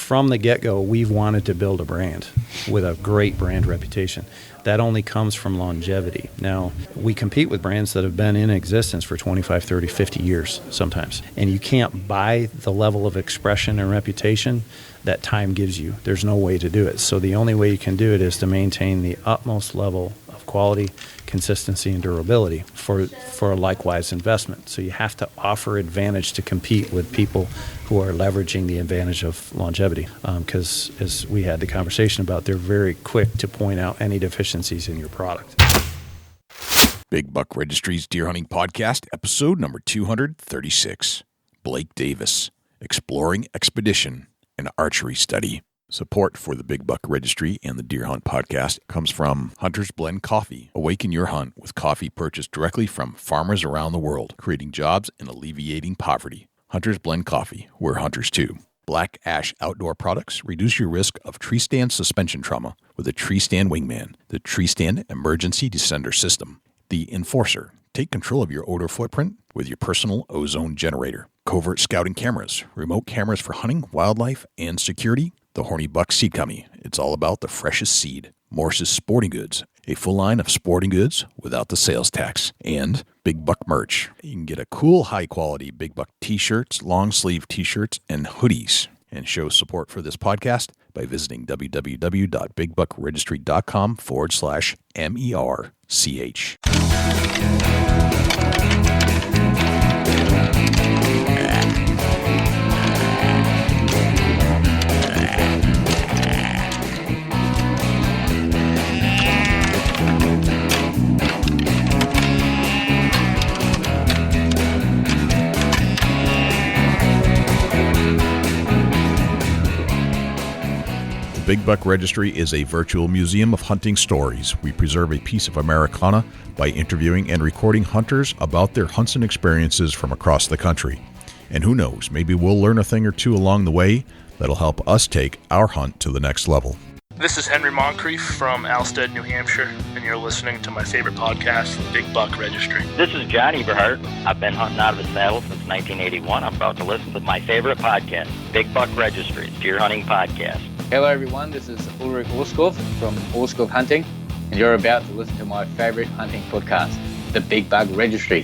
from the get-go, we've wanted to build a brand with a great brand reputation. That only comes from longevity. Now, we compete with brands that have been in existence for 25, 30, 50 years sometimes. And you can't buy the level of expression and reputation that time gives you. There's no way to do it. So the only way you can do it is to maintain the utmost level of quality, consistency, and durability for a likewise investment. So you have to offer advantage to compete with people who are leveraging the advantage of longevity. Because as we had the conversation about, they're very quick to point out any deficiencies in your product. Big Buck Registry's Deer Hunting Podcast, episode number 236. Blake Davis, Exploring Expedition, an Archery Study. Support for the Big Buck Registry and the Deer Hunt Podcast comes from Hunter's Blend Coffee. Awaken your hunt with coffee purchased directly from farmers around the world, creating jobs and alleviating poverty. Hunter's Blend Coffee, we're hunters too. Black Ash Outdoor Products reduce your risk of tree stand suspension trauma with a Tree Stand Wingman, the Tree Stand Emergency Descender System. The Enforcer, take control of your odor footprint with your personal ozone generator. Covert Scouting Cameras, remote cameras for hunting, wildlife, and security. The Horny Buck Seed Company, it's all about the freshest seed. Morse's Sporting Goods, a full line of sporting goods without the sales tax. And Big Buck Merch. You can get a cool, high-quality Big Buck t-shirts, long-sleeve t-shirts, and hoodies. And show support for this podcast by visiting www.bigbukregistry.com/MERCH. Big Buck Registry is a virtual museum of hunting stories. We preserve a piece of Americana by interviewing and recording hunters about their hunts and experiences from across the country. And who knows, maybe we'll learn a thing or two along the way that'll help us take our hunt to the next level. This is Henry Moncrief from Alstead, New Hampshire, and you're listening to my favorite podcast, the Big Buck Registry. This is John Eberhart. I've been hunting out of the saddle since 1981. I'm about to listen to my favorite podcast, Big Buck Registry, Deer Hunting Podcast. Hello everyone, this is Ulrich Orskov from Orskov Hunting, and you're about to listen to my favorite hunting podcast, the Big Buck Registry.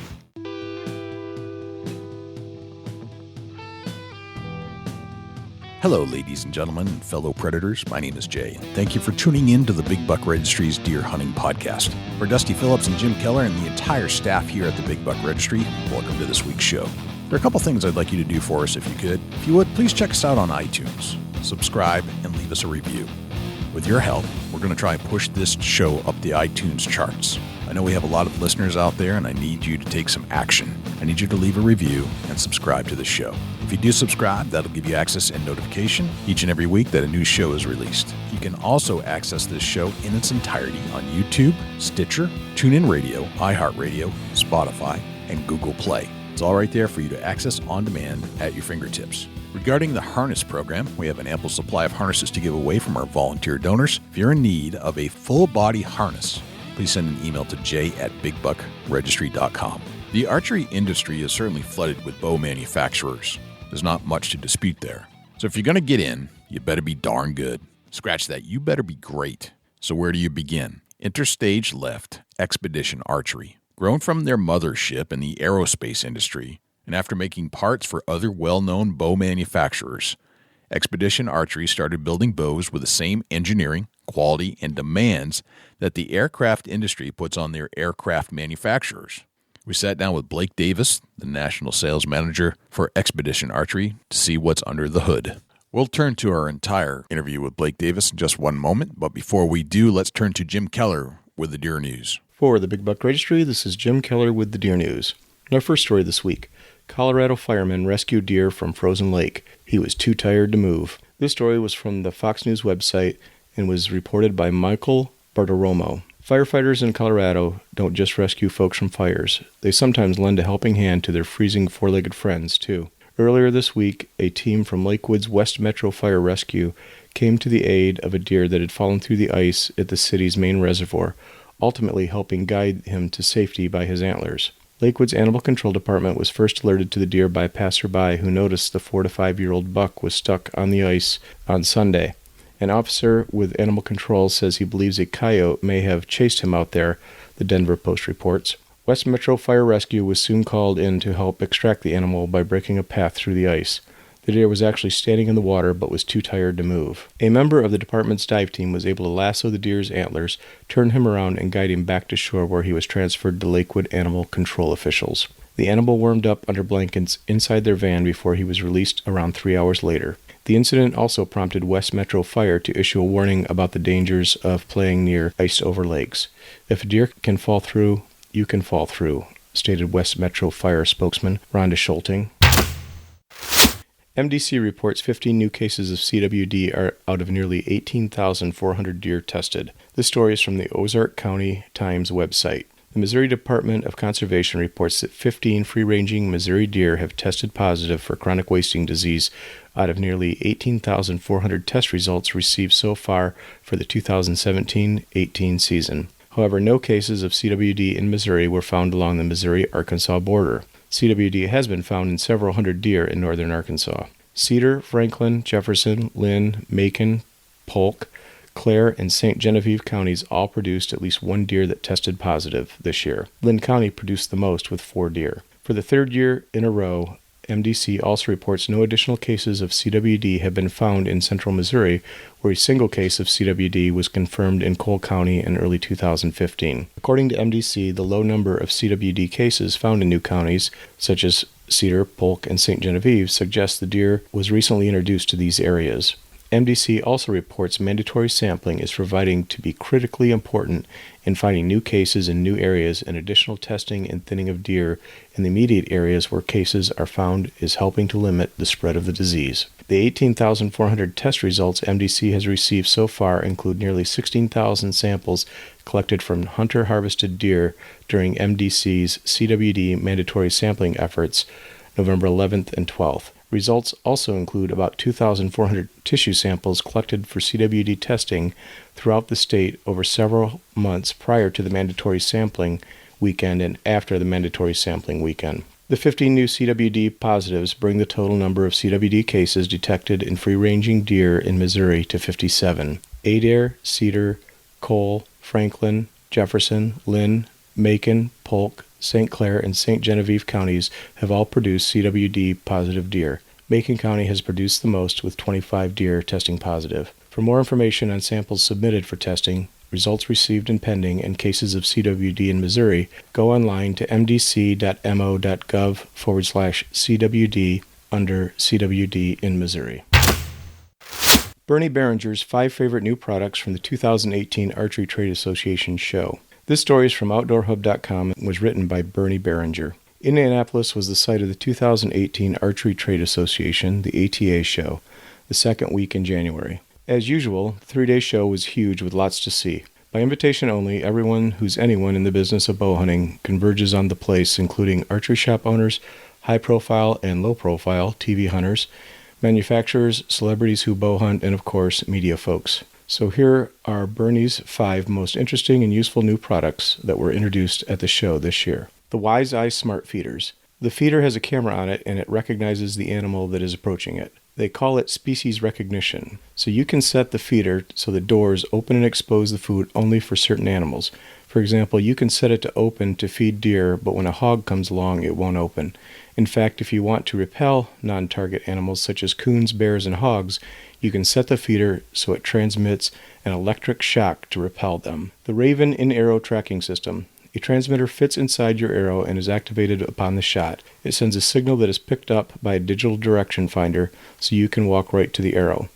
Hello, ladies and gentlemen, and fellow predators. My name is Jay, and thank you for tuning in to the Big Buck Registry's Deer Hunting Podcast. For Dusty Phillips and Jim Keller and the entire staff here at the Big Buck Registry, welcome to this week's show. There are a couple things I'd like you to do for us if you could. If you would, please check us out on iTunes. Subscribe and leave us a review. With your help, we're going to try and push this show up the iTunes charts. I know we have a lot of listeners out there, and I need you to take some action. I need you to leave a review and subscribe to the show. If you do subscribe, that'll give you access and notification each and every week that a new show is released. You can also access this show in its entirety on YouTube, Stitcher, TuneIn Radio, iHeartRadio, Spotify, and Google Play. It's all right there for you to access on demand at your fingertips. Regarding the harness program, we have an ample supply of harnesses to give away from our volunteer donors. If you're in need of a full-body harness, please send an email to jay@bigbukregistry.com. The archery industry is certainly flooded with bow manufacturers. There's not much to dispute there. So if you're going to get in, you better be darn good. Scratch that, you better be great. So where do you begin? Interstage left Xpedition Archery. Grown from their mothership in the aerospace industry, and after making parts for other well-known bow manufacturers, Xpedition Archery started building bows with the same engineering, quality, and demands that the aircraft industry puts on their aircraft manufacturers. We sat down with Blake Davis, the national sales manager for Xpedition Archery, to see what's under the hood. We'll turn to our entire interview with Blake Davis in just one moment, but before we do, let's turn to Jim Keller with the Deer News. For the Big Buck Registry, this is Jim Keller with the Deer News. Our first story this week, Colorado firemen rescued deer from frozen lake. He was too tired to move. This story was from the Fox News website and was reported by Michael Bartiromo. Firefighters in Colorado don't just rescue folks from fires. They sometimes lend a helping hand to their freezing four-legged friends, too. Earlier this week, a team from Lakewood's West Metro Fire Rescue came to the aid of a deer that had fallen through the ice at the city's main reservoir, ultimately helping guide him to safety by his antlers. Lakewood's Animal Control Department was first alerted to the deer by a passerby who noticed the 4 to 5-year-old buck was stuck on the ice on Sunday. An officer with Animal Control says he believes a coyote may have chased him out there, the Denver Post reports. West Metro Fire Rescue was soon called in to help extract the animal by breaking a path through the ice. The deer was actually standing in the water but was too tired to move. A member of the department's dive team was able to lasso the deer's antlers, turn him around, and guide him back to shore where he was transferred to Lakewood Animal Control officials. The animal warmed up under blankets inside their van before he was released around 3 hours later. The incident also prompted West Metro Fire to issue a warning about the dangers of playing near iced-over lakes. If a deer can fall through, you can fall through, stated West Metro Fire spokesman Rhonda Schulting. MDC reports 15 new cases of CWD are out of nearly 18,400 deer tested. This story is from the Ozark County Times website. The Missouri Department of Conservation reports that 15 free-ranging Missouri deer have tested positive for chronic wasting disease out of nearly 18,400 test results received so far for the 2017-18 season. However, no cases of CWD in Missouri were found along the Missouri-Arkansas border. CWD has been found in several hundred deer in northern Arkansas. Cedar, Franklin, Jefferson, Lynn, Macon, Polk, Clare, and St. Genevieve counties all produced at least one deer that tested positive this year. Lynn County produced the most with 4 deer. For the third year in a row, MDC also reports no additional cases of CWD have been found in central Missouri, where a single case of CWD was confirmed in Cole County in early 2015. According to MDC, the low number of CWD cases found in new counties, such as Cedar, Polk, and St. Genevieve, suggests the deer was recently introduced to these areas. MDC also reports mandatory sampling is proving to be critically important in finding new cases in new areas, and additional testing and thinning of deer in the immediate areas where cases are found is helping to limit the spread of the disease. The 18,400 test results MDC has received so far include nearly 16,000 samples collected from hunter-harvested deer during MDC's CWD mandatory sampling efforts November 11th and 12th. Results also include about 2,400 tissue samples collected for CWD testing throughout the state over several months prior to the mandatory sampling weekend and after the mandatory sampling weekend. The 15 new CWD positives bring the total number of CWD cases detected in free-ranging deer in Missouri to 57. Adair, Cedar, Cole, Franklin, Jefferson, Lynn, Macon, Polk, St. Clair, and St. Genevieve counties have all produced CWD positive deer. Macon County has produced the most with 25 deer testing positive. For more information on samples submitted for testing, results received and pending, and cases of CWD in Missouri, go online to mdc.mo.gov/CWD under CWD in Missouri. Bernie Barringer's 5 favorite new products from the 2018 Archery Trade Association show. This story is from OutdoorHub.com and was written by Bernie Barringer. Indianapolis was the site of the 2018 Archery Trade Association, the ATA show, the second week in January. As usual, the 3-day show was huge with lots to see. By invitation only, everyone who's anyone in the business of bow hunting converges on the place, including archery shop owners, high-profile and low-profile TV hunters, manufacturers, celebrities who bow hunt, and of course, media folks. So here are Bernie's 5 most interesting and useful new products that were introduced at the show this year. The Wise Eye Smart Feeders. The feeder has a camera on it and it recognizes the animal that is approaching it. They call it species recognition. So you can set the feeder so the doors open and expose the food only for certain animals. For example, you can set it to open to feed deer, but when a hog comes along, it won't open. In fact, if you want to repel non-target animals such as coons, bears, and hogs, you can set the feeder so it transmits an electric shock to repel them. The Raven in-arrow tracking system. A transmitter fits inside your arrow and is activated upon the shot. It sends a signal that is picked up by a digital direction finder so you can walk right to the arrow.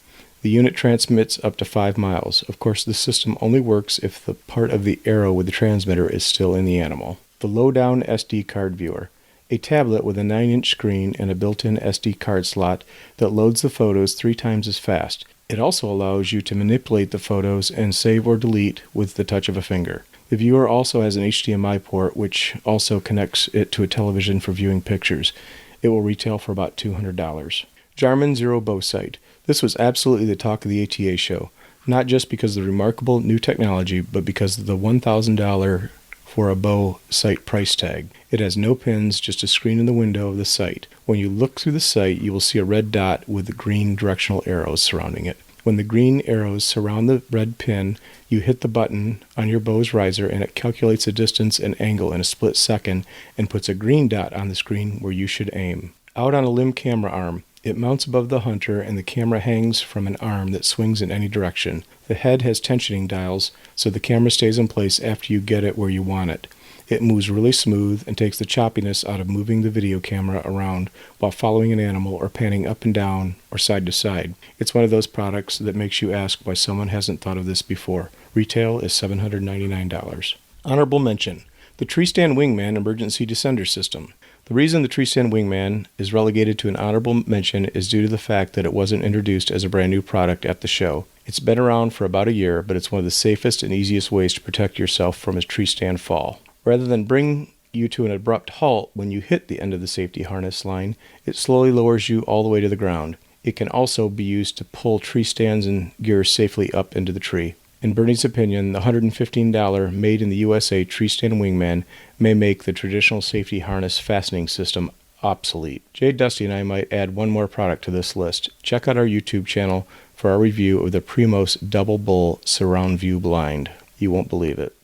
The unit transmits up to 5 miles. Of course, the system only works if the part of the arrow with the transmitter is still in the animal. The Low-Down SD Card Viewer. A tablet with a 9-inch screen and a built-in SD card slot that loads the photos 3 times as fast. It also allows you to manipulate the photos and save or delete with the touch of a finger. The viewer also has an HDMI port which also connects it to a television for viewing pictures. It will retail for about $200. Jarman Zero Bow Sight. This was absolutely the talk of the ATA show, not just because of the remarkable new technology, but because of the $1,000 for a bow sight price tag. It has no pins, just a screen in the window of the sight. When you look through the sight, you will see a red dot with the green directional arrows surrounding it. When the green arrows surround the red pin, you hit the button on your bow's riser and it calculates the distance and angle in a split second and puts a green dot on the screen where you should aim. Out on a limb camera arm, it mounts above the hunter and the camera hangs from an arm that swings in any direction. The head has tensioning dials, so the camera stays in place after you get it where you want it. It moves really smooth and takes the choppiness out of moving the video camera around while following an animal or panning up and down or side to side. It's one of those products that makes you ask why someone hasn't thought of this before. Retail is $799. Honorable mention: the Tree Stand Wingman Emergency Descender System. The reason the Tree Stand Wingman is relegated to an honorable mention is due to the fact that it wasn't introduced as a brand new product at the show. It's been around for about a year, but it's one of the safest and easiest ways to protect yourself from a tree stand fall. Rather than bring you to an abrupt halt when you hit the end of the safety harness line, it slowly lowers you all the way to the ground. It can also be used to pull tree stands and gear safely up into the tree. In Bernie's opinion, the $115 made in the USA Tree Stand Wingman may make the traditional safety harness fastening system obsolete. Jay, Dusty, and I might add one more product to this list. Check out our YouTube channel for our review of the Primos Double Bull Surround View Blind. You won't believe it.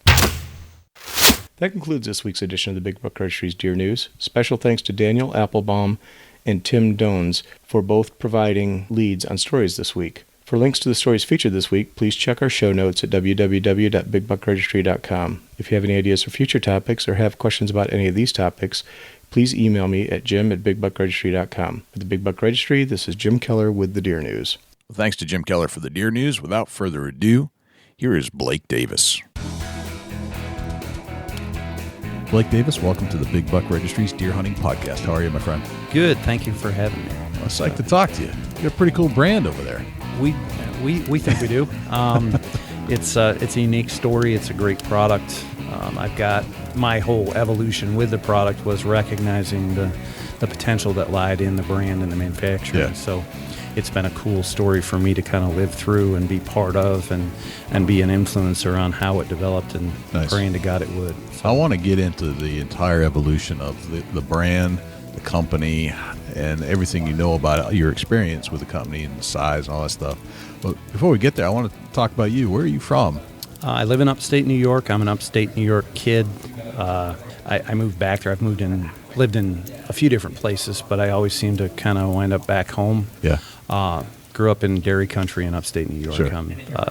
That concludes this week's edition of the Big Buck Registry's Deer News. Special thanks to Daniel Applebaum and Tim Dones for both providing leads on stories this week. For links to the stories featured this week, please check our show notes at www.bigbuckregistry.com. If you have any ideas for future topics or have questions about any of these topics, please email me at jim@bigbuckregistry.com. For the Big Buck Registry, this is Jim Keller with the Deer News. Well, thanks to Jim Keller for the Deer News. Without further ado, here is Blake Davis. Blake Davis, welcome to the Big Buck Registry's Deer Hunting Podcast. How are you, my friend? Good. Thank you for having me. Well, it's psyched to talk to you. You got a pretty cool brand over there. We think we do. It's a unique story. It's a great product. I've got my whole evolution with the product was recognizing the potential that lied in the brand and the manufacturing. Yeah. So it's been a cool story for me to kind of live through and be part of and be an influencer on how it developed and Nice. praying to God it would. So I want to get into the entire evolution of the brand, the company, and everything you know about your experience with the company and the size and all that stuff. But before we get there, I want to talk about you. Where are you from? I live in upstate New York. I'm an upstate New York kid. I moved back there. I've lived in a few different places, but I always seem to kind of wind up back home. Yeah. Grew up in dairy country in upstate New York. Sure.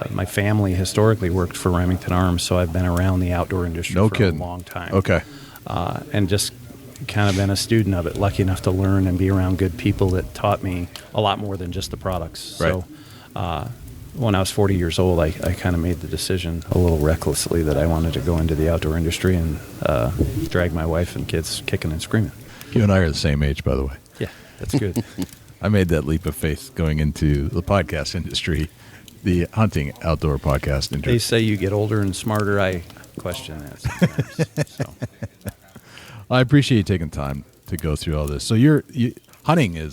My family historically worked for Remington Arms, so I've been around the outdoor industry No for kidding. a long time. Okay. And just kind of been a student of it, lucky enough to learn and be around good people that taught me a lot more than just the products. Right. So when I was 40 years old, I kind of made the decision a little recklessly that I wanted to go into the outdoor industry and drag my wife and kids kicking and screaming. You and I are the same age, by the way. Yeah, that's good. I made that leap of faith going into the podcast industry, the hunting outdoor podcast They industry. say you get older and smarter. I question that sometimes. So. I appreciate you taking time to go through all this. So hunting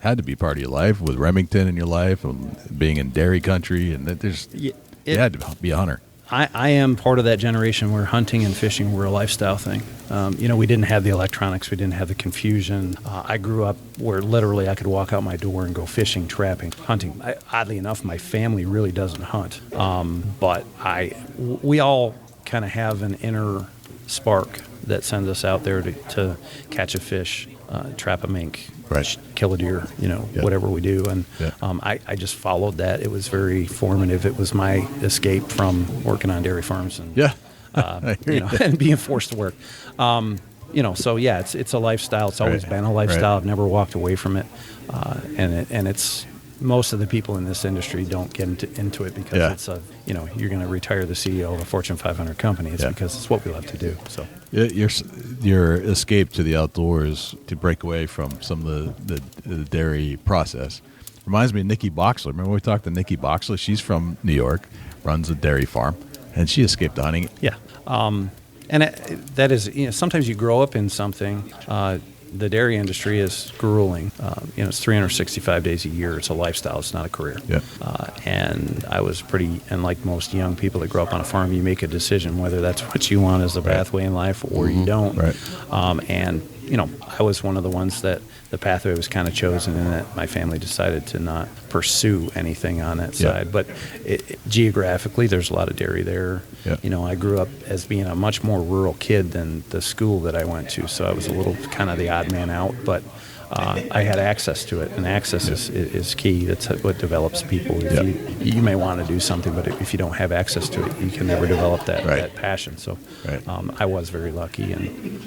had to be part of your life with Remington in your life, and being in dairy country, and you had to be a hunter. I am part of that generation where hunting and fishing were a lifestyle thing. We didn't have the electronics. We didn't have the confusion. I grew up where literally I could walk out my door and go fishing, trapping, hunting. Oddly enough, my family really doesn't hunt. But we all kind of have an inner spark that sends us out there to catch a fish, trap a mink, Right. kill a deer, Yeah. whatever we do. And Yeah. I just followed that. It was very formative. It was my escape from working on dairy farms and Yeah. I hear you. and being forced to work. So yeah, it's a lifestyle. It's always Right. been a lifestyle. Right. I've never walked away from it. And it's most of the people in this industry don't get into it because Yeah. it's you're going to retire the CEO of a Fortune 500 company. It's Yeah. because it's what we love to do. So Your escape to the outdoors to break away from some of the dairy process reminds me of Nikki Boxler. Remember we talked to Nikki Boxler? She's from New York, runs a dairy farm, and she escaped hunting. yeah. That is, sometimes you grow up in something, the dairy industry is grueling. It's 365 days a year. It's a lifestyle. It's not a career. Yeah. And I was and like most young people that grow up on a farm, you make a decision whether that's what you want as a pathway in life or you don't. Right. And I was one of the ones that the pathway was kind of chosen, and that my family decided to not pursue anything on that side. But geographically, there's a lot of dairy there. Yeah. I grew up as being a much more rural kid than the school that I went to, so I was a little kind of the odd man out. But I had access to it, and access is key. That's what develops people. You may want to do something, but if you don't have access to it, you can never develop that passion. So I was very lucky, and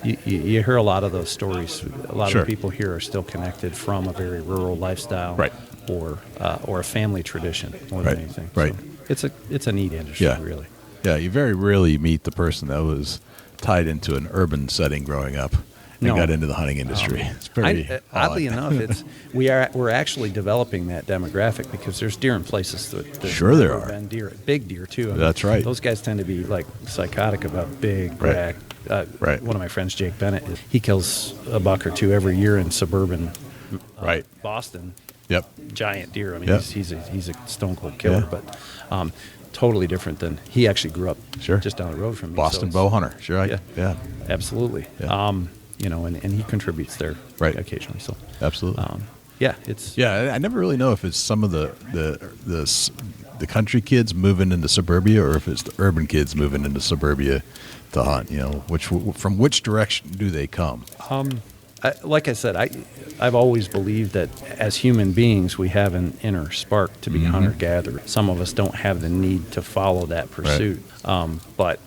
you hear a lot of those stories. A lot of the people here are still connected from a very rural lifestyle, or a family tradition more than anything. Right. So it's a neat industry, really. Yeah, you very rarely meet the person that was tied into an urban setting growing up and got into the hunting industry. It's very oddly enough, we're actually developing that demographic, because there's deer in places that sure there are. Been deer, big deer too. That's right. Those guys tend to be like psychotic about big rack. One of my friends, Jake Bennett, he kills a buck or two every year in suburban Boston. Yep. Giant deer. I mean, he's a stone cold killer, but totally different than he actually grew up just down the road from me. Boston bow hunter. Sure. Yeah. Absolutely. Yeah. And he contributes there occasionally. So absolutely. I never really know if it's some of the country kids moving into suburbia, or if it's the urban kids moving into suburbia to hunt. From which direction do they come? Like I said, I've always believed that as human beings, we have an inner spark to be hunter-gatherer. Some of us don't have the need to follow that pursuit. But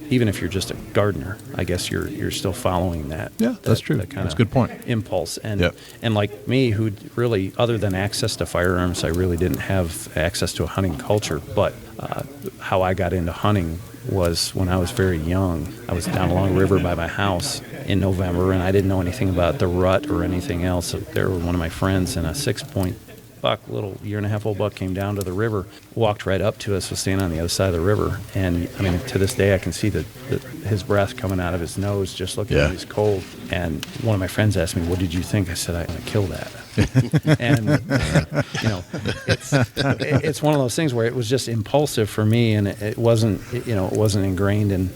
even if you're just a gardener, I guess you're still following that. Yeah, that's true. That's a good point. Impulse. And like me, who really, other than access to firearms, I really didn't have access to a hunting culture. But how I got into hunting was when I was very young. I was down along the river by my house in November, and I didn't know anything about the rut or anything else. So there was one of my friends, and a 6-point buck, little 1.5-year-old buck, came down to the river, walked right up to us, was standing on the other side of the river. And I mean, to this day, I can see his breath coming out of his nose just looking at him. He's cold. And one of my friends asked me, "What did you think?" I said, "I'm going to kill that." And it's one of those things where it was just impulsive for me, and it wasn't ingrained. And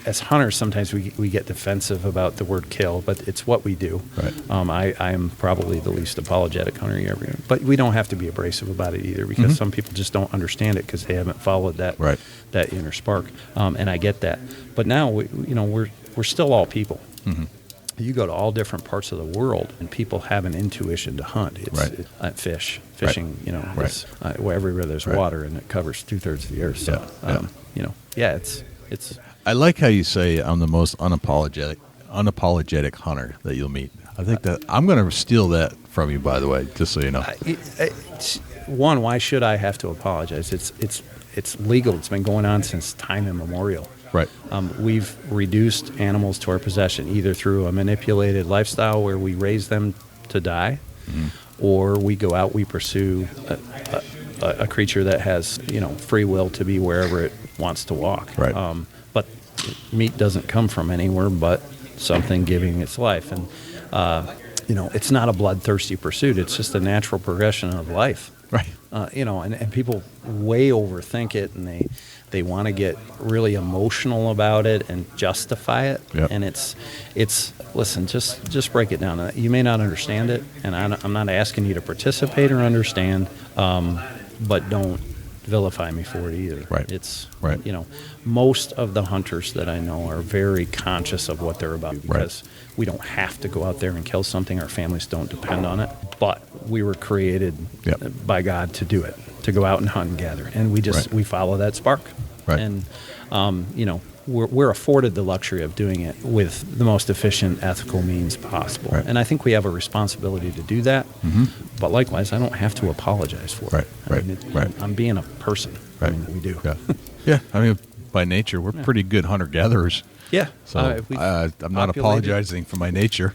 as hunters, sometimes we get defensive about the word kill, but it's what we do. Right. I am probably the least apologetic hunter you ever hear. But we don't have to be abrasive about it either, because some people just don't understand it because they haven't followed that inner spark. And I get that. But now we're still all people. Mm-hmm. You go to all different parts of the world, and people have an intuition to hunt. It's fishing. It's everywhere there's water, and it covers 2/3 of the earth. So it's. I like how you say I'm the most unapologetic hunter that you'll meet. I think that I'm going to steal that from you, by the way, just so you know. One, why should I have to apologize? It's legal. It's been going on since time immemorial. Right. We've reduced animals to our possession either through a manipulated lifestyle where we raise them to die, or we go out, we pursue a creature that has free will to be wherever it wants to walk. Right. But meat doesn't come from anywhere but something giving its life, and it's not a bloodthirsty pursuit. It's just a natural progression of life. Right. And people way overthink it, and they want to get really emotional about it and justify it. Yep. And it's listen, just break it down. You may not understand it, and I'm not asking you to participate or understand, but don't vilify me for it either. Right. It's right. Most of the hunters that I know are very conscious of what they're about, because we don't have to go out there and kill something. Our families don't depend on it, but we were created by God to do it, to go out and hunt and gather, and we follow that spark. Right. And we're afforded the luxury of doing it with the most efficient, ethical means possible. Right. And I think we have a responsibility to do that. Mm-hmm. But likewise, I don't have to apologize for it. Right. I'm being a person. Right. I mean, we do. Yeah. I mean, by nature, we're pretty good hunter-gatherers. Yeah. So we've I'm not populated- apologizing for my nature.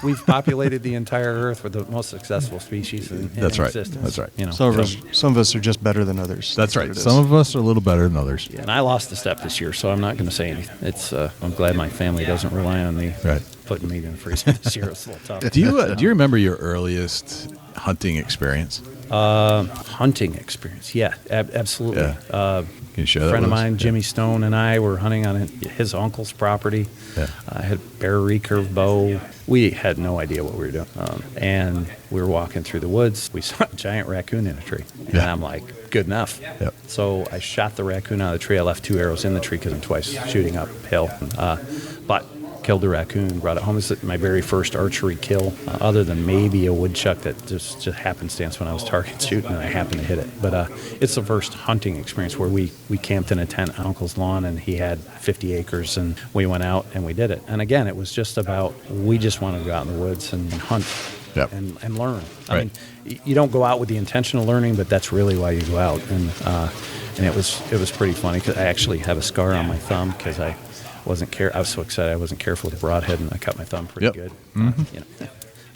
We've populated the entire Earth with the most successful species in That's right. existence. That's right. You know, Some of us are just better than others. That's right. what it is. Some of us are a little better than others. yeah, and I lost a step this year, so I'm not going to say anything. It's I'm glad my family doesn't rely on me Right. putting meat in the freezer this year. It's a little tough. Do you remember your earliest hunting experience? Hunting experience? Yeah, absolutely. Yeah. Can you share that A friend of with us? mine, Yeah. Jimmy Stone, and I were hunting on his uncle's property. Yeah. I had bear recurve bow. We had no idea what we were doing. And we were walking through the woods. We saw a giant raccoon in a tree. And Yeah. I'm like, good enough. Yep. So I shot the raccoon out of the tree. I left 2 arrows in the tree because I'm twice shooting uphill. But killed the raccoon, brought it home. This is my very first archery kill, other than maybe a woodchuck that just happenstance when I was target shooting and I happened to hit it. But it's the first hunting experience where we camped in a tent on Uncle's lawn, and he had 50 acres, and we went out and we did it. And again, it was just about, we just wanted to go out in the woods and hunt. Yep. And learn. I Right. mean, you don't go out with the intention of learning, but that's really why you go out. And it was pretty funny because I actually have a scar on my thumb because I was so excited I wasn't careful with the broadhead, and I cut my thumb pretty Yep. good. Mhm. You know,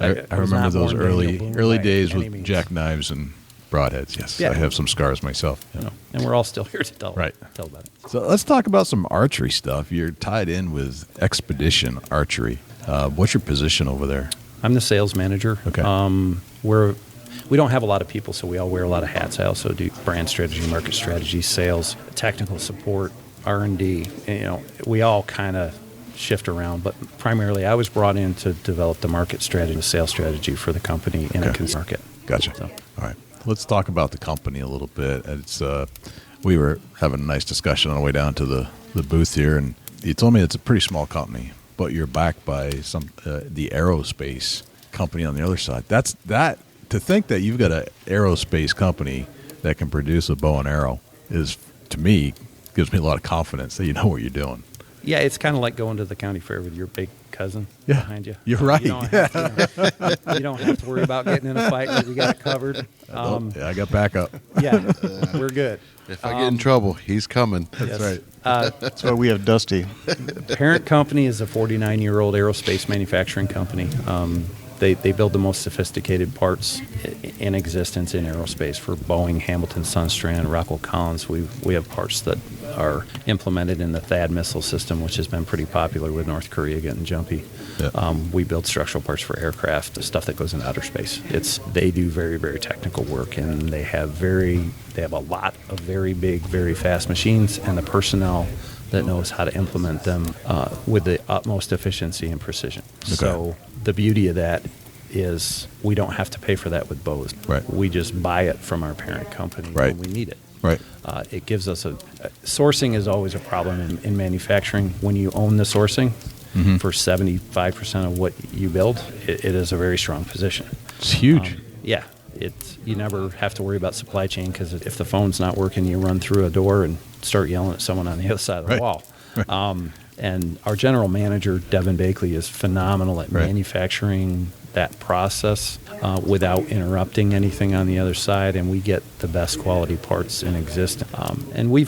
I was remember not those born Daniel Boone early by days any with means. jackknives and broadheads. Yes, Yeah. I have some scars myself. You know, and we're all still here to tell Right. about it. So let's talk about some archery stuff. You're tied in with Xpedition Archery. What's your position over there? I'm the sales manager. Okay. We don't have a lot of people, so we all wear a lot of hats. I also do brand strategy, market strategy, sales, technical support, R&D. And, you know, we all kind of shift around, but primarily I was brought in to develop the market strategy, the sales strategy for the company in a Okay. consumer market. Gotcha. So- All right. Let's talk about the company a little bit. It's we were having a nice discussion on the way down to the booth here, and you told me it's a pretty small company, but you're backed by the aerospace company on the other side. To think that you've got an aerospace company that can produce a bow and arrow is, to me, gives me a lot of confidence that you know what you're doing. Yeah, it's kind of like going to the county fair with your big cousin behind you. You're right. You don't have to worry about getting in a fight. You got it covered. Yeah, I got backup. Yeah, we're good. If I get in trouble, he's coming. Yes. right. That's why we have Dusty. Parent company is a 49-year-old aerospace manufacturing company. They build the most sophisticated parts in existence in aerospace for Boeing, Hamilton, Sunstrand, Rockwell Collins. We have parts that are implemented in the THAAD missile system, which has been pretty popular with North Korea getting jumpy. Yeah. We build structural parts for aircraft, the stuff that goes into outer space. They do very, very technical work, and they have a lot of very big, very fast machines, and the personnel that knows how to implement them with the utmost efficiency and precision. Okay. So the beauty of that is we don't have to pay for that with bows. Right. We just buy it from our parent company Right. when we need it. Right. It gives us sourcing is always a problem in manufacturing. When you own the sourcing for 75% of what you build, it is a very strong position. It's huge. Yeah. You never have to worry about supply chain because if the phone's not working, you run through a door and start yelling at someone on the other side of the Right. wall. And our general manager, Devin Bakley, is phenomenal at Right. manufacturing that process without interrupting anything on the other side, and we get the best quality parts in existence. And we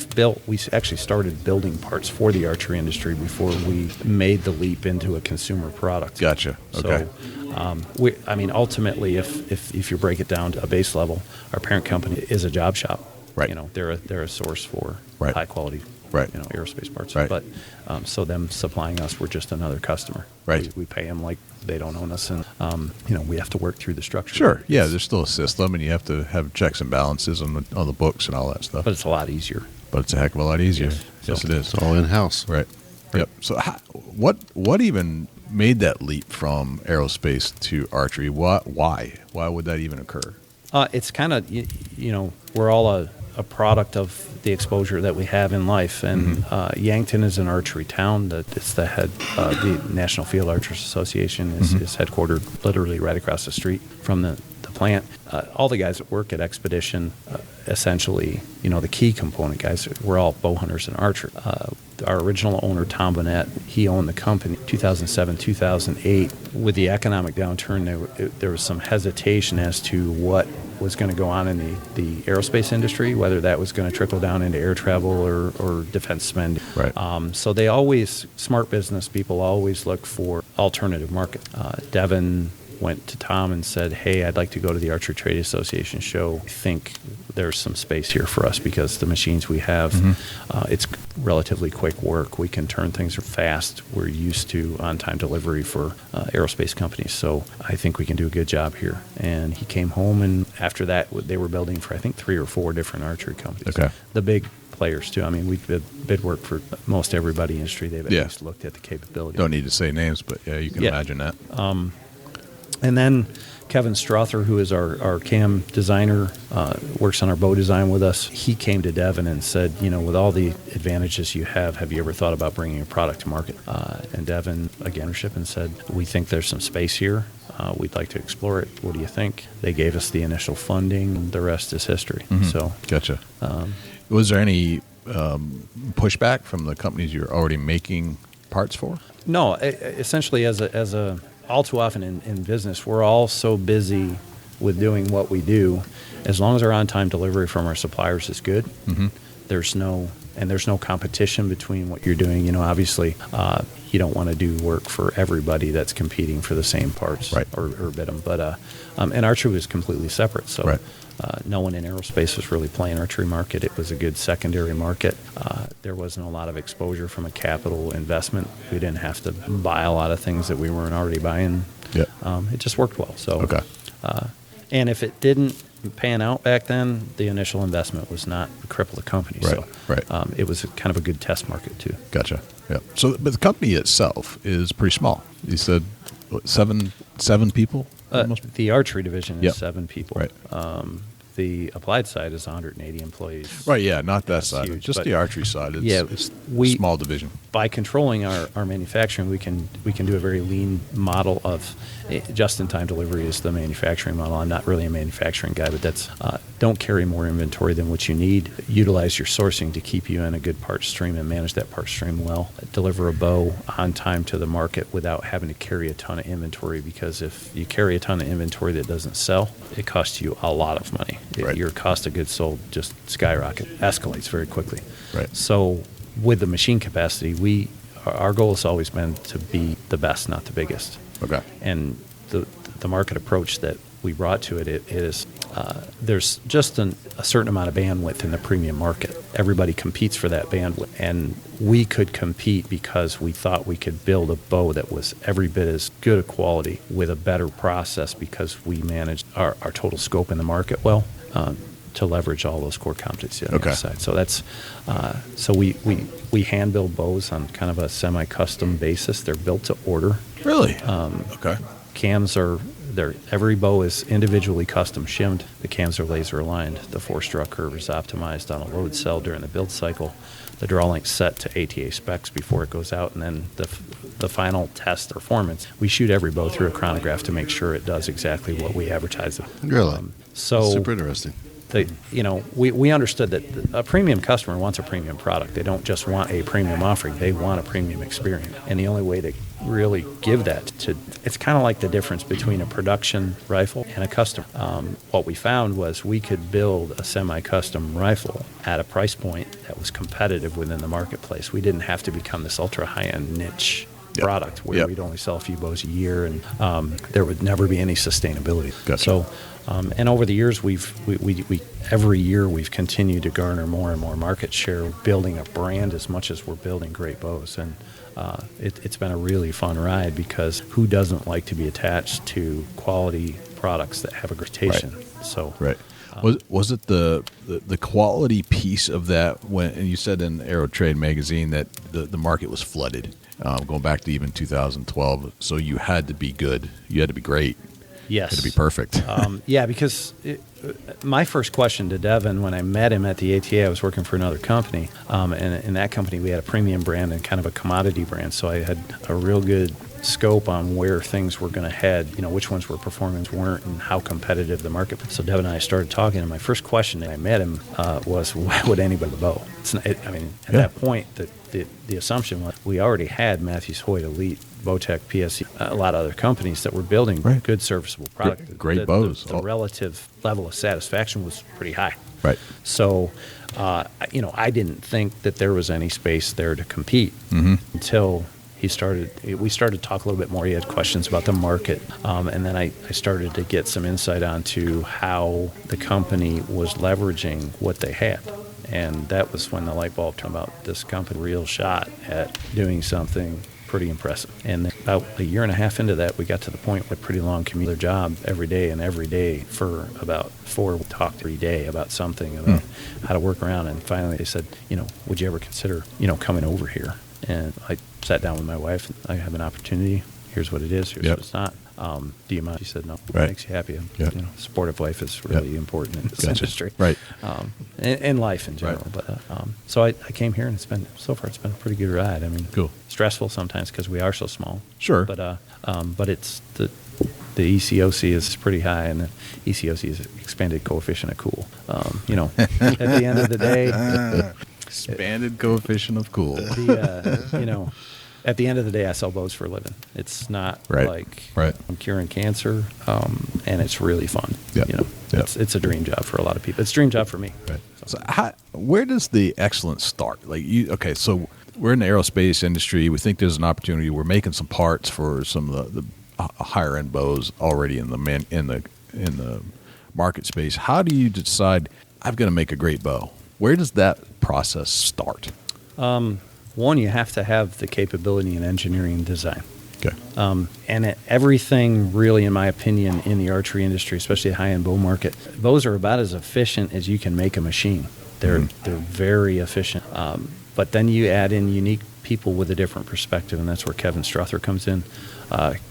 actually started building parts for the archery industry before we made the leap into a consumer product. Gotcha. Okay. So, ultimately, if you break it down to a base level, our parent company is a job shop. Right. You know, they're a source for Right. high quality, Right. aerospace parts. Right. But so them supplying us, we're just another customer. Right. We pay them like they don't own us, and we have to work through the structure. Sure. Yeah, It's- there's still a system, and you have to have checks and balances on the books and all that stuff. but it's a lot easier. But it's a heck of a lot easier. Yes. Yes, So- it is. It's all in house. Right. Yep. So, what even made that leap from aerospace to archery? Why would that even occur? It's kind of, we're all a product of the exposure that we have in life. And Yankton is an archery town. It's the head, the National Field Archers Association is headquartered literally right across the street from the plant. All the guys that work at Xpedition, essentially, the key component guys, we're all bow hunters and archers. Our original owner, Tom Burnett, he owned the company 2007, 2008. With the economic downturn, there was some hesitation as to what was going to go on in the aerospace industry, whether that was going to trickle down into air travel or defense spending. Right. So smart business people always look for alternative markets. Devin went to Tom and said, hey, I'd like to go to the Archery Trade Association show. I think there's some space here for us because the machines we have, it's relatively quick work. We can turn things fast. We're used to on-time delivery for aerospace companies. So I think we can do a good job here. And he came home, and after that, they were building for, I think, 3 or 4 different archery companies. Okay. The big players, too. I mean, we bid work for most everybody in the industry. They've at least looked at the capability. Don't need to say names, but yeah, you can imagine that. And then Kevin Strother, who is our cam designer, works on our bow design with us. He came to Devin and said, with all the advantages you have you ever thought about bringing a product to market? And Devin, again, and said, we think there's some space here. We'd like to explore it. What do you think? They gave us the initial funding. The rest is history. So, Gotcha. Was there any pushback from the companies you're already making parts for? No, essentially as a all too often in business, we're all so busy with doing what we do. As long as our on-time delivery from our suppliers is good, there's no competition between what you're doing. Obviously, you don't want to do work for everybody that's competing for the same parts or bid them. But and archery was completely separate. So no one in aerospace was really playing archery market. It was a good secondary market. There wasn't a lot of exposure from a capital investment. We didn't have to buy a lot of things that we weren't already buying. Yeah. It just worked well. So, and if it didn't pan out back then, the initial investment was not to cripple the company. So it was kind of a good test market too. Gotcha. Yeah. So, but the company itself is pretty small. You said what, seven people? The archery division is 7 people. Right. The applied side is 180 employees. Right, yeah, not that side. Huge, just the archery side. It's a small division. By controlling our manufacturing, we can do a very lean model of just-in-time delivery is the manufacturing model. I'm not really a manufacturing guy, but that's don't carry more inventory than what you need. Utilize your sourcing to keep you in a good part stream and manage that part stream well. Deliver a bow on time to the market without having to carry a ton of inventory, because if you carry a ton of inventory that doesn't sell, it costs you a lot of money. Your cost of goods sold just escalates very quickly. Right. So with the machine capacity, our goal has always been to be the best, not the biggest. Okay. And the market approach that we brought to it is there's just a certain amount of bandwidth in the premium market. Everybody competes for that bandwidth, and we could compete because we thought we could build a bow that was every bit as good a quality with a better process, because we managed our total scope in the market well to leverage all those core competencies on the other side. So that's so we hand build bows on kind of a semi-custom basis. They're built to order. Really? Cams are every bow is individually custom shimmed. The cams are laser aligned. The 4-stroke curve is optimized on a load cell during the build cycle. The draw link's set to ATA specs before it goes out, and then the final test performance, we shoot every bow through a chronograph to make sure it does exactly what we advertise it. Really? So super interesting. We understood that a premium customer wants a premium product. They don't just want a premium offering. They want a premium experience. And the only way to really give that it's kind of like the difference between a production rifle and a custom. What we found was we could build a semi-custom rifle at a price point that was competitive within the marketplace. We didn't have to become this ultra high-end niche product where we'd only sell a few bows a year, and there would never be any sustainability. Gotcha. So, and over the years, we every year we've continued to garner more and more market share, building a brand as much as we're building great bows. And it's been a really fun ride, because who doesn't like to be attached to quality products that have a reputation? So Was it the quality piece of that when, and you said in Aero Trade magazine that the market was flooded, going back to even 2012, so you had to be good, you had to be great. Yes. Had to be perfect. Because my first question to Devin when I met him at the ATA, I was working for another company, and in that company we had a premium brand and kind of a commodity brand, so I had a real good scope on where things were going to head, which ones were performing, weren't, and how competitive the market was. So Devin and I started talking, and my first question when I met him was, why would anybody bow? At that point, the assumption was we already had Matthews Hoyt Elite Bowtech, PSE, a lot of other companies that were building good serviceable product. Great bows. The relative level of satisfaction was pretty high. Right. So, I didn't think that there was any space there to compete until we started to talk a little bit more. He had questions about the market. And then I started to get some insight onto how the company was leveraging what they had. And that was when the light bulb turned about this company real shot at doing something pretty impressive. And about a year and a half into that, we got to the point where pretty long commute their job every day for about 4 talked every day about something, about how to work around. And finally they said, would you ever consider, coming over here? And I sat down with my wife. I have an opportunity. Here's what it is. Here's what it's not. Do you mind? She said, no. It makes you happy. Supportive wife is really important in this industry. Right. And life in general. Right. But so I came here, and it's been a pretty good ride. I mean, cool. Stressful sometimes because we are so small. Sure. But it's the ECOC is pretty high, and the ECOC is expanded coefficient of cool. At the end of the day. Expanded coefficient of cool. At the end of the day, I sell bows for a living. It's not like I'm curing cancer, and it's really fun. It's a dream job for a lot of people. It's a dream job for me. Right. So where does the excellence start? So we're in the aerospace industry. We think there's an opportunity. We're making some parts for some of the higher end bows already in the market space. How do you decide I'm going to make a great bow? Where does that process start? One, you have to have the capability in engineering and design. Okay. And everything really, in my opinion, in the archery industry, especially the high-end bow market, bows are about as efficient as you can make a machine. They're very efficient. But then you add in unique people with a different perspective, and that's where Kevin Strother comes in.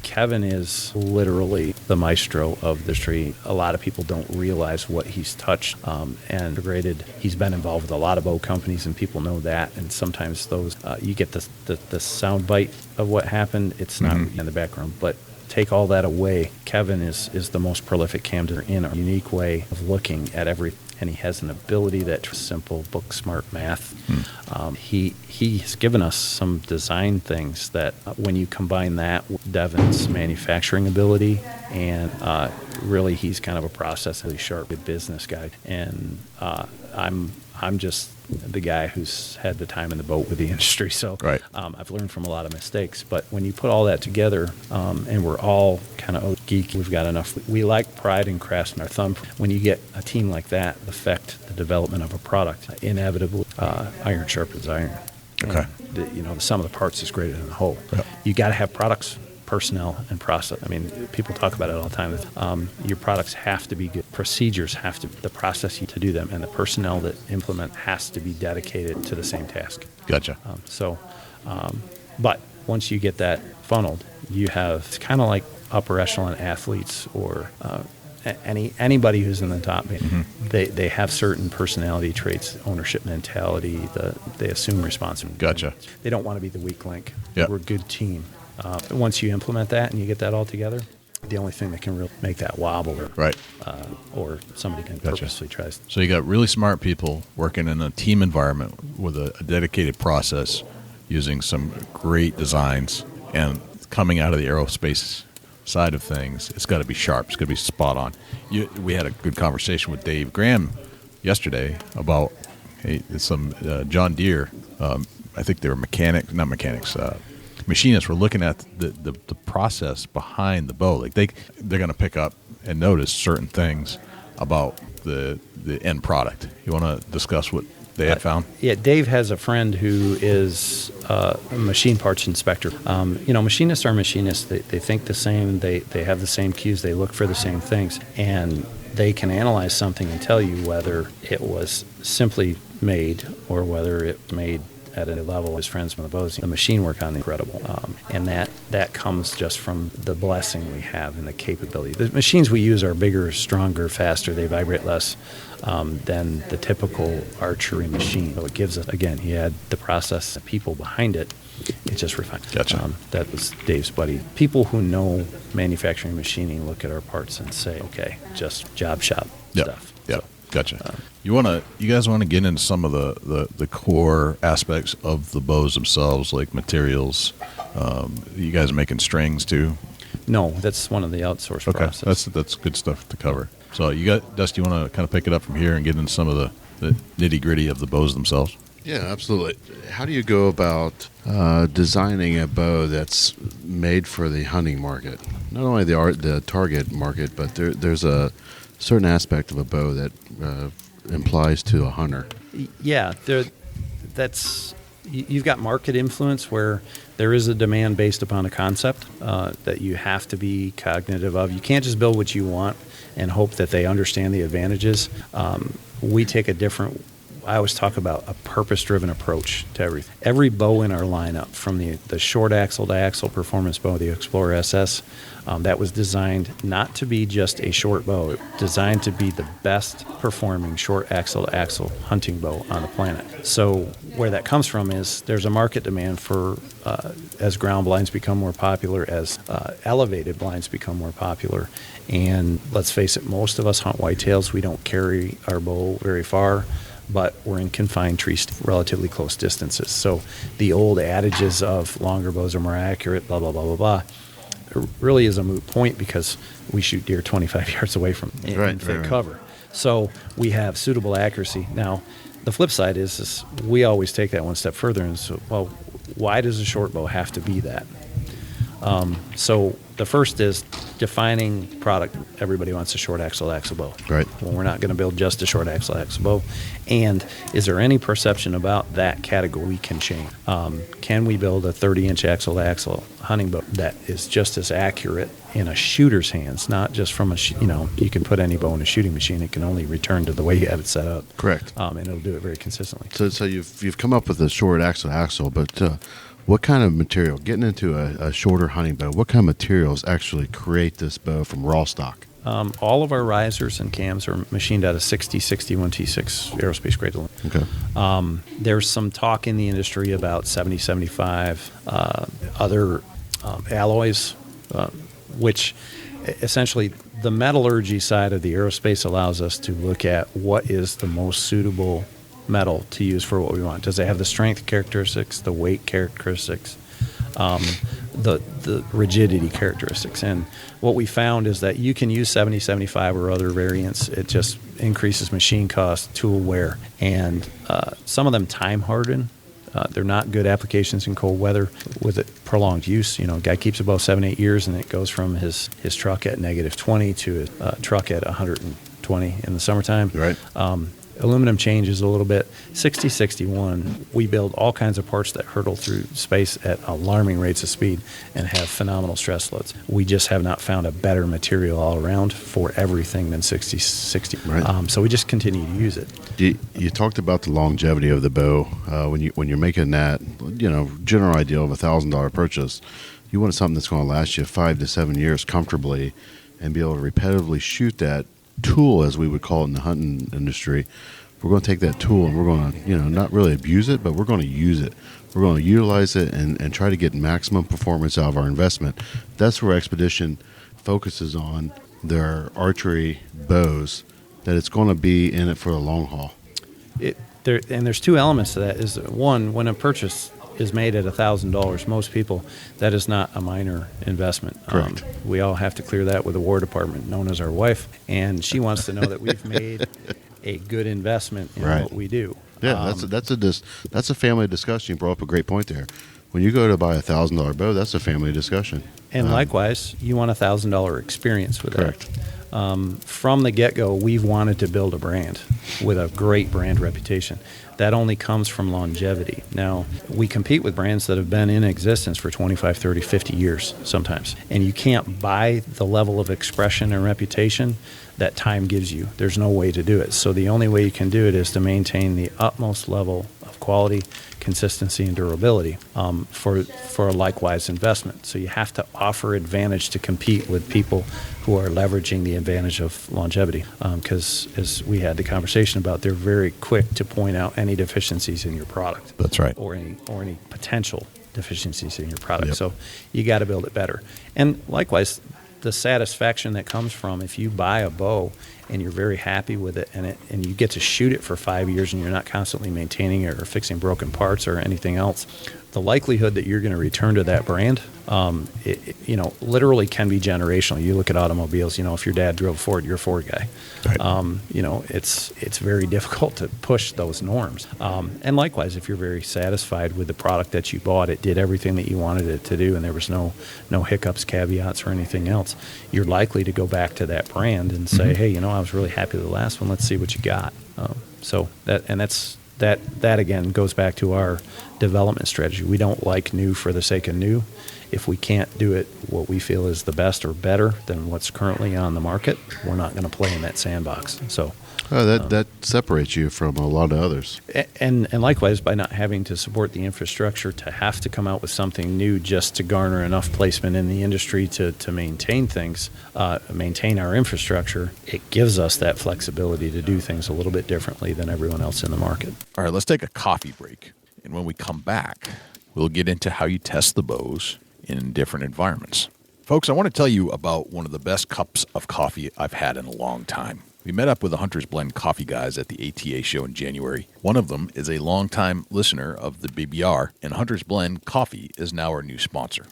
Kevin is literally the maestro of the industry. A lot of people don't realize what he's touched and integrated. He's been involved with a lot of bow companies, and people know that. And sometimes those you get the sound bite of what happened. It's not in the background, but take all that away. Kevin is the most prolific camder in a unique way of looking at everything. And he has an ability that simple book smart math. He's given us some design things that when you combine that with Devin's manufacturing ability, and really he's kind of a process really sharp good business guy. And I'm just the guy who's had the time in the boat with the industry. So I've learned from a lot of mistakes. But when you put all that together, and we're all kind of geeky, we've got enough. We like pride and crafts in our thumb. When you get a team like that affect the development of a product, inevitably iron sharpens iron. Okay. And the sum of the parts is greater than the whole. Yep. You got to have products, personnel, and process. I mean, people talk about it all the time. Your products have to be good. Procedures have to, the process to do them, and the personnel that implement has to be dedicated to the same task. Gotcha. But once you get that funneled, you have, it's kind of like upper echelon athletes or anybody who's in the top. They have certain personality traits, ownership mentality. They assume responsibility. Gotcha. They don't want to be the weak link. Yep. We're a good team. Once you implement that and you get that all together, the only thing that can really make that wobble, or somebody can purposely try. So you got really smart people working in a team environment with a dedicated process, using some great designs, and coming out of the aerospace side of things, it's got to be sharp. It's got to be spot on. We had a good conversation with Dave Graham yesterday about some John Deere. I think they were machinists were looking at the process behind the bow. Like they're going to pick up and notice certain things about the end product. You want to discuss what they had found? Yeah, Dave has a friend who is a machine parts inspector. Machinists are machinists. They think the same. They have the same cues. They look for the same things. And they can analyze something and tell you whether it was simply made or whether it made at a level. His friends from the bows, the machine work on the incredible, and that comes just from the blessing we have and the capability. The machines we use are bigger, stronger, faster. They vibrate less than the typical archery machine. So it gives us, again, he had the process, the people behind it. It's just refined. Gotcha. That was Dave's buddy. People who know manufacturing machining look at our parts and say, okay, just job shop stuff. Yeah. Gotcha. You guys want to get into some of the core aspects of the bows themselves, like materials. You guys are making strings too? No, that's one of the outsourced Okay, processes. that's good stuff to cover. So Dusty, you want to kind of pick it up from here and get into some of the nitty gritty of the bows themselves? Yeah, absolutely. How do you go about designing a bow that's made for the hunting market? Not only the target market, but there's a certain aspect of a bow that implies to a hunter. Yeah, you've got market influence where there is a demand based upon a concept that you have to be cognitive of. You can't just build what you want and hope that they understand the advantages. We take a different, I always talk about a purpose-driven approach to everything. Every bow in our lineup, from the short axle to axle performance bow, the Explorer SS, that was designed not to be just a short bow. It was designed to be the best performing short axle to axle hunting bow on the planet. So where that comes from is there's a market demand for, as ground blinds become more popular, as elevated blinds become more popular. And let's face it, most of us hunt whitetails. We don't carry our bow very far, but we're in confined trees, relatively close distances. So the old adages of longer bows are more accurate, blah, blah, blah, blah, blah, it really is a moot point because we shoot deer 25 yards away from in thick cover. So we have suitable accuracy. Now, the flip side is we always take that one step further and so, well, why does a short bow have to be that? So the first is defining product. Everybody wants a short axle bow. Right. Well, we're not going to build just a short axle bow. And is there any perception about that category we can change? Can we build a 30-inch axle hunting bow that is just as accurate in a shooter's hands, not just from you can put any bow in a shooting machine. It can only return to the way you have it set up. Correct. And it'll do it very consistently. So you've come up with a short axle, but what kind of material, getting into a shorter hunting bow, what kind of materials actually create this bow from raw stock? All of our risers and cams are machined out of 61 T6 aerospace grade aluminum. Okay. There's some talk in the industry about 75 other alloys, which essentially the metallurgy side of the aerospace allows us to look at what is the most suitable metal to use for what we want. Does it have the strength characteristics, the weight characteristics, the rigidity characteristics? And what we found is that you can use 70, 75 or other variants. It just increases machine cost, tool wear, and some of them time harden. They're not good applications in cold weather with prolonged use. A guy keeps about 7-8 years, and it goes from his truck at -20 to a truck at 120 in the summertime. Right. Aluminum changes a little bit. 6061, we build all kinds of parts that hurtle through space at alarming rates of speed and have phenomenal stress loads. We just have not found a better material all around for everything than 6060. Right. So we just continue to use it. You talked about the longevity of the bow. When you're making that, general ideal of $1,000 purchase, you want something that's going to last you 5 to 7 years comfortably and be able to repetitively shoot that tool, as we would call it in the hunting industry. We're going to take that tool and we're going to, not really abuse it, but we're going to use it. We're going to utilize it and try to get maximum performance out of our investment. That's where Xpedition focuses on their archery bows, that it's going to be in it for the long haul. There's two elements to that. Is one, when a purchase is made at $1,000, most people, that is not a minor investment. Correct. We all have to clear that with the War Department, known as our wife, and she wants to know that we've made a good investment in Right. what we do. Yeah, that's a family discussion. You brought up a great point there. When you go to buy $1,000 bow, that's a family discussion. And likewise, you want a $1,000 experience with Correct. that. From the get-go, we've wanted to build a brand with a great brand reputation. That only comes from longevity. Now, we compete with brands that have been in existence for 25, 30, 50 years sometimes. And you can't buy the level of expression and reputation that time gives you. There's no way to do it. So the only way you can do it is to maintain the utmost level of quality, consistency, and durability for a likewise investment. So you have to offer advantage to compete with people who are leveraging the advantage of longevity. Because as we had the conversation about, they're very quick to point out any deficiencies in your product. That's right. Or any potential deficiencies in your product. Yep. So you got to build it better. And likewise, the satisfaction that comes from if you buy a bow and you're very happy with it, and you get to shoot it for 5 years and you're not constantly maintaining it or fixing broken parts or anything else, the likelihood that you're going to return to that brand, literally can be generational. You look at automobiles, if your dad drove Ford, you're a Ford guy. Right. It's very difficult to push those norms. And likewise, if you're very satisfied with the product that you bought, it did everything that you wanted it to do, and there was no hiccups, caveats, or anything else, you're likely to go back to that brand and say, hey, I was really happy with the last one. Let's see what you got. That again goes back to our development strategy. We don't like new for the sake of new. If we can't do it what we feel is the best or better than what's currently on the market, we're not going to play in that sandbox. So that separates you from a lot of others. And likewise, by not having to support the infrastructure to have to come out with something new just to garner enough placement in the industry to maintain things, maintain our infrastructure, it gives us that flexibility to do things a little bit differently than everyone else in the market. All right, let's take a coffee break. And when we come back, we'll get into how you test the bows in different environments. Folks, I want to tell you about one of the best cups of coffee I've had in a long time. We met up with the Hunter's Blend coffee guys at the ATA show in January. One of them is a longtime listener of the BBR, and Hunter's Blend Coffee is now our new sponsor.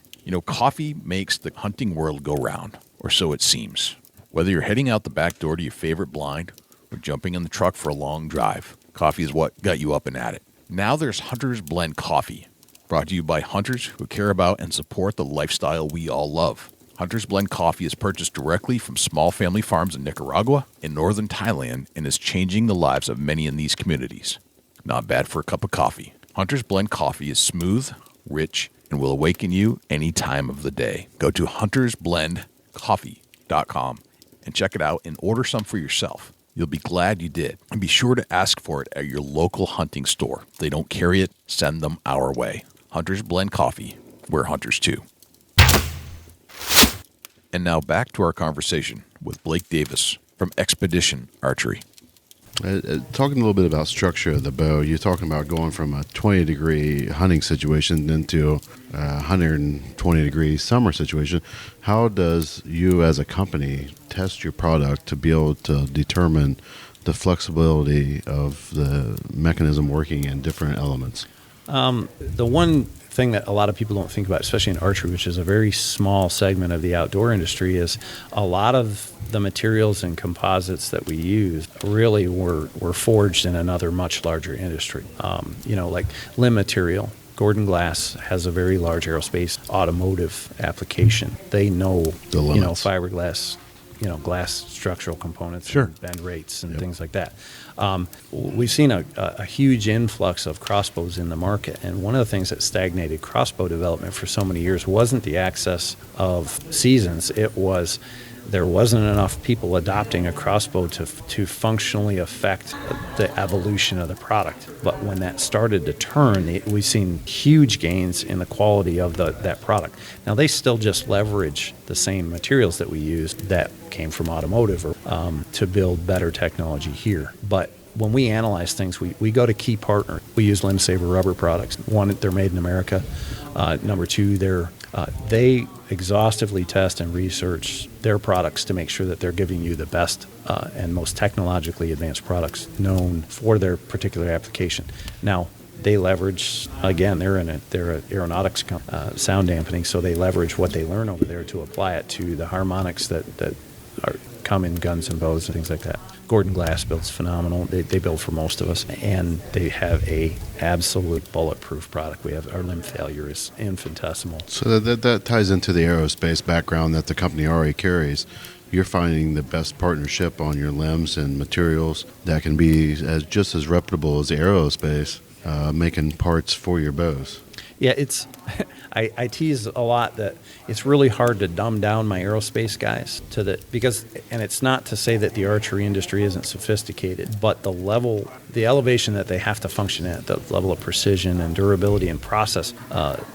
Coffee makes the hunting world go round, or so it seems. Whether you're heading out the back door to your favorite blind or jumping in the truck for a long drive, coffee is what got you up and at it. Now there's Hunter's Blend Coffee, brought to you by hunters who care about and support the lifestyle we all love. Hunter's Blend Coffee is purchased directly from small family farms in Nicaragua and northern Thailand and is changing the lives of many in these communities. Not bad for a cup of coffee. Hunter's Blend Coffee is smooth, rich, and will awaken you any time of the day. Go to huntersblendcoffee.com and check it out and order some for yourself. You'll be glad you did. And be sure to ask for it at your local hunting store. If they don't carry it, send them our way. Hunter's Blend Coffee. We're hunters too. And now back to our conversation with Blake Davis from Xpedition Archery. Talking a little bit about structure of the bow, you're talking about going from a 20-degree hunting situation into a 120-degree summer situation. How does you as a company test your product to be able to determine the flexibility of the mechanism working in different elements? The one thing that a lot of people don't think about, especially in archery, which is a very small segment of the outdoor industry, is a lot of the materials and composites that we use really were forged in another much larger industry. Like limb material. Gordon Glass has a very large aerospace automotive application. They know, fiberglass, glass structural components, and bend rates and things like that. We've seen a huge influx of crossbows in the market, and one of the things that stagnated crossbow development for so many years wasn't the access of seasons. It was there wasn't enough people adopting a crossbow to functionally affect the evolution of the product. But when that started to turn, we've seen huge gains in the quality of that product. Now, they still just leverage the same materials that we use that came from automotive to build better technology here. But when we analyze things, we go to key partners. We use Limb Saber rubber products. One, they're made in America. Number two, they exhaustively test and research their products to make sure that they're giving you the best and most technologically advanced products known for their particular application. Now, they leverage, again, they're an aeronautics sound dampening, so they leverage what they learn over there to apply it to the harmonics that come in guns and bows and things like that. Gordon Glass builds phenomenal. They build for most of us, and they have a absolute bulletproof product. Our limb failure is infinitesimal. So that ties into the aerospace background that the company already carries. You're finding the best partnership on your limbs and materials that can be just as reputable as the aerospace, making parts for your bows. Yeah, I tease a lot that it's really hard to dumb down my aerospace guys and it's not to say that the archery industry isn't sophisticated, but the elevation that they have to function at, the level of precision and durability and process, our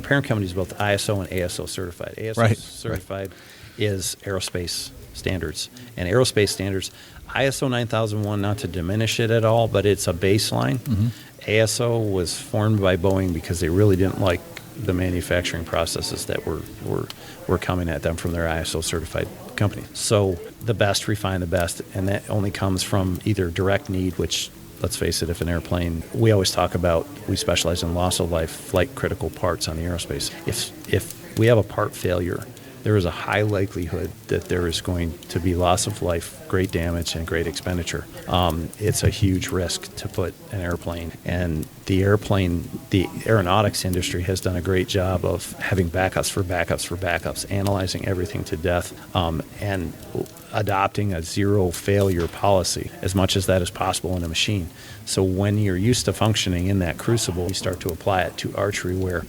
parent company is both ISO and ASO certified. ASO certified is aerospace standards, and aerospace standards, ISO 9001, not to diminish it at all, but it's a baseline. Mm-hmm. ASO was formed by Boeing because they really didn't like the manufacturing processes that we're coming at them from their ISO certified company. So the best refine the best, and that only comes from either direct need, which, let's face it, if an airplane, we always talk about, we specialize in loss of life flight critical parts on the aerospace. If we have a part failure, there is a high likelihood that there is going to be loss of life, great damage, and great expenditure. It's a huge risk to put an airplane. And the aeronautics industry has done a great job of having backups for backups for backups, analyzing everything to death, and adopting a zero failure policy as much as that is possible in a machine. So when you're used to functioning in that crucible, you start to apply it to archery, where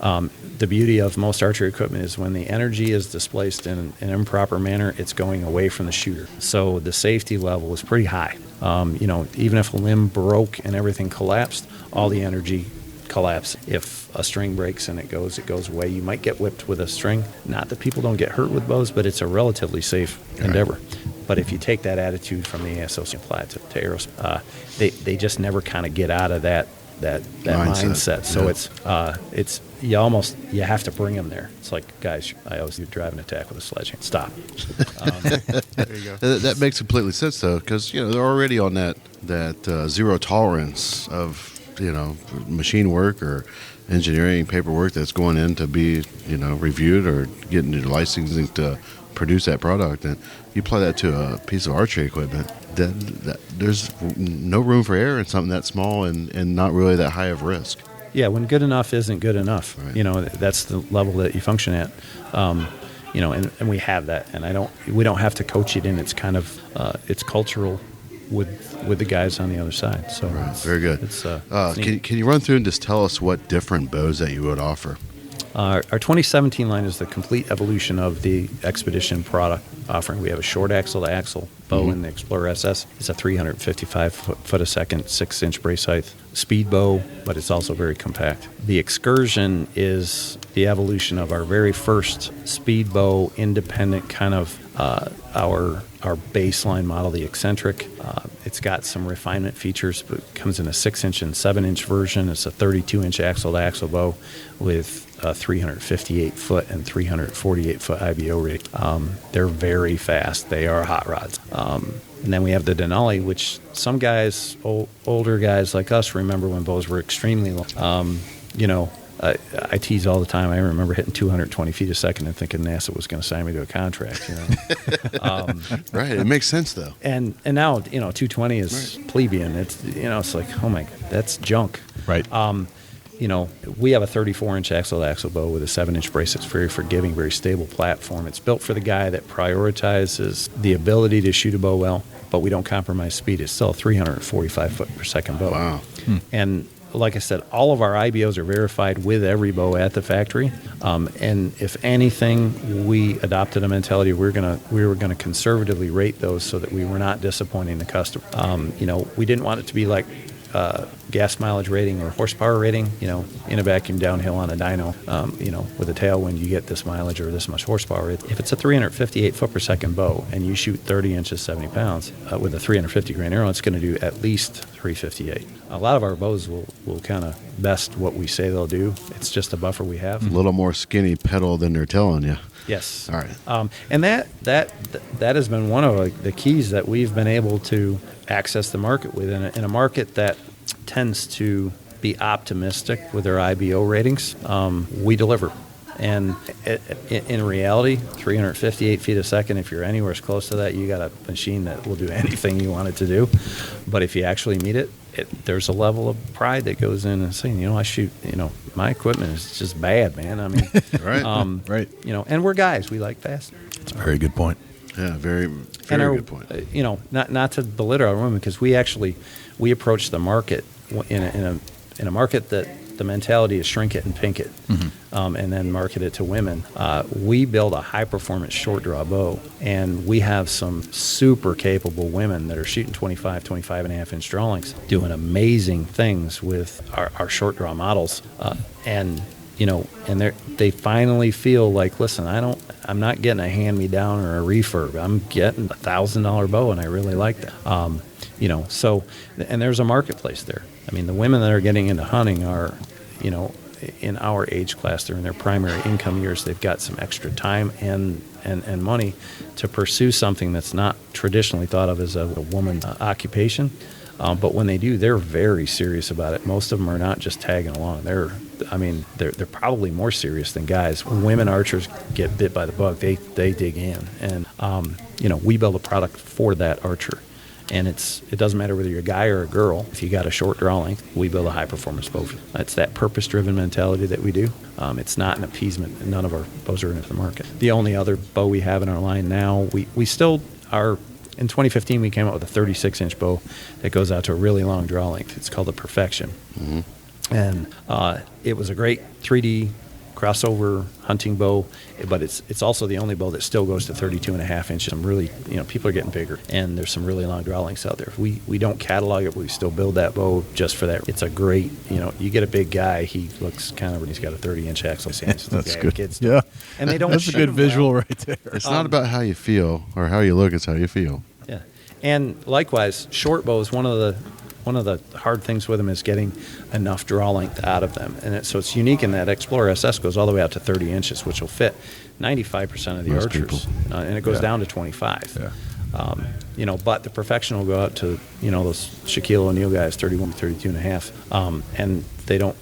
the beauty of most archery equipment is when the energy is displaced in an improper manner, it's going away from the shooter. So the safety level is pretty high. Even if a limb broke and everything collapsed, all the energy collapse. If a string breaks and it goes away. You might get whipped with a string. Not that people don't get hurt with bows, but it's a relatively safe endeavor. But if you take that attitude from the ASO and apply it to aerospace, they just never kind of get out of that mindset. So it's you have to bring them there. It's like, guys, I always do drive an attack with a sledgehammer. Stop. There you go. That makes completely sense though, because they're already on that zero tolerance of machine work or engineering paperwork that's going in to be reviewed or getting your licensing to produce that product, and you apply that to a piece of archery equipment. That there's no room for error in something that small and not really that high of risk. Yeah, when good enough isn't good enough, right. That's the level that you function at. And we have that, and we don't have to coach it in. It's kind of it's cultural with the guys on the other side. So right. Very good. It's can you run through and just tell us what different bows that you would offer? Our 2017 line is the complete evolution of the Xpedition product offering. We have a short axle to axle bow in the Explorer SS. It's a 355 foot a second, 6-inch brace height speed bow, but it's also very compact. The Excursion is the evolution of our very first speed bow, independent kind of our baseline model, the Eccentric. It's got some refinement features, but it comes in a 6-inch and 7-inch version. It's a 32-inch axle to axle bow with 358 foot and 348 foot IBO rating. They're very fast. They are hot rods. And then we have the Denali, which some guys, older guys like us, remember when bows were extremely long. I tease all the time. I remember hitting 220 feet a second and thinking NASA was going to sign me to a contract. Right. It makes sense though. And now 220 is plebeian. It's it's like, oh my, that's junk. Right. We have a 34-inch axle-to-axle bow with a 7-inch brace. It's very forgiving, very stable platform. It's built for the guy that prioritizes the ability to shoot a bow well, but we don't compromise speed. It's still a 345 foot per second bow. Wow. And like I said, all of our IBOs are verified with every bow at the factory. And if anything, we adopted a mentality we were gonna conservatively rate those so that we were not disappointing the customer. We didn't want it to be like gas mileage rating or horsepower rating. In a vacuum downhill on a dyno, with a tailwind, you get this mileage or this much horsepower. If it's a 358 foot per second bow and you shoot 30 inches, 70 pounds with a 350 grain arrow, it's going to do at least 358. A lot of our bows will kind of best what we say they'll do. It's just a buffer we have. A little more skinny pedal than they're telling you. Yes. All right. And that has been one of the keys that we've been able to access the market with in a market that tends to be optimistic with their IBO ratings. We deliver. And in reality, 358 feet a second, if you're anywhere as close to that, you got a machine that will do anything you want it to do. But if you actually meet it, there's a level of pride that goes in and saying, I shoot, my equipment is just bad, man. I mean, right. Right. And we're guys. We like fast. That's a very good point. Yeah, very, very good point. Not to belittle our women, because we approach the market in a market that the mentality is shrink it and pink it, and then market it to women. We build a high-performance short draw bow, and we have some super capable women that are shooting 25 and a half inch draw lengths, doing amazing things with our short draw models, and they finally feel like, listen, I'm not getting a hand-me-down or a refurb. I'm getting a $1,000 bow, and I really like that. So, and there's a marketplace there. I mean, the women that are getting into hunting are, in our age class, they're in their primary income years. They've got some extra time and money to pursue something that's not traditionally thought of as a woman occupation. But when they do, they're very serious about it. Most of them are not just tagging along. They're probably more serious than guys. When women archers get bit by the bug, they dig in, and we build a product for that archer. And it doesn't matter whether you're a guy or a girl. If you got a short draw length, we build a high performance bow. It's that purpose-driven mentality that we do. It's not an appeasement. None of our bows are in the market. The only other bow we have in our line now, we still are. In 2015, we came out with a 36-inch bow that goes out to a really long draw length. It's called the Perfection. Mm-hmm. And it was a great 3D crossover hunting bow, but it's also the only bow that still goes to 32.5 inches. Some really, people are getting bigger, and there's some really long draw lengths out there. We don't catalog it, but we still build that bow just for that. It's a great, you get a big guy, he looks he's got a 30-inch axle. That's good. Kids yeah. And they don't. That's a good visual right there. It's not about how you feel or how you look, it's how you feel. Yeah. And likewise, short bows, one of the hard things with them is getting enough draw length out of them. And so it's unique in that Explorer SS goes all the way out to 30 inches, which will fit 95% of the Most archers. And it goes down to 25. Yeah. But the Perfection will go out to, those Shaquille O'Neal guys, 31, 32 and a half. And they don't,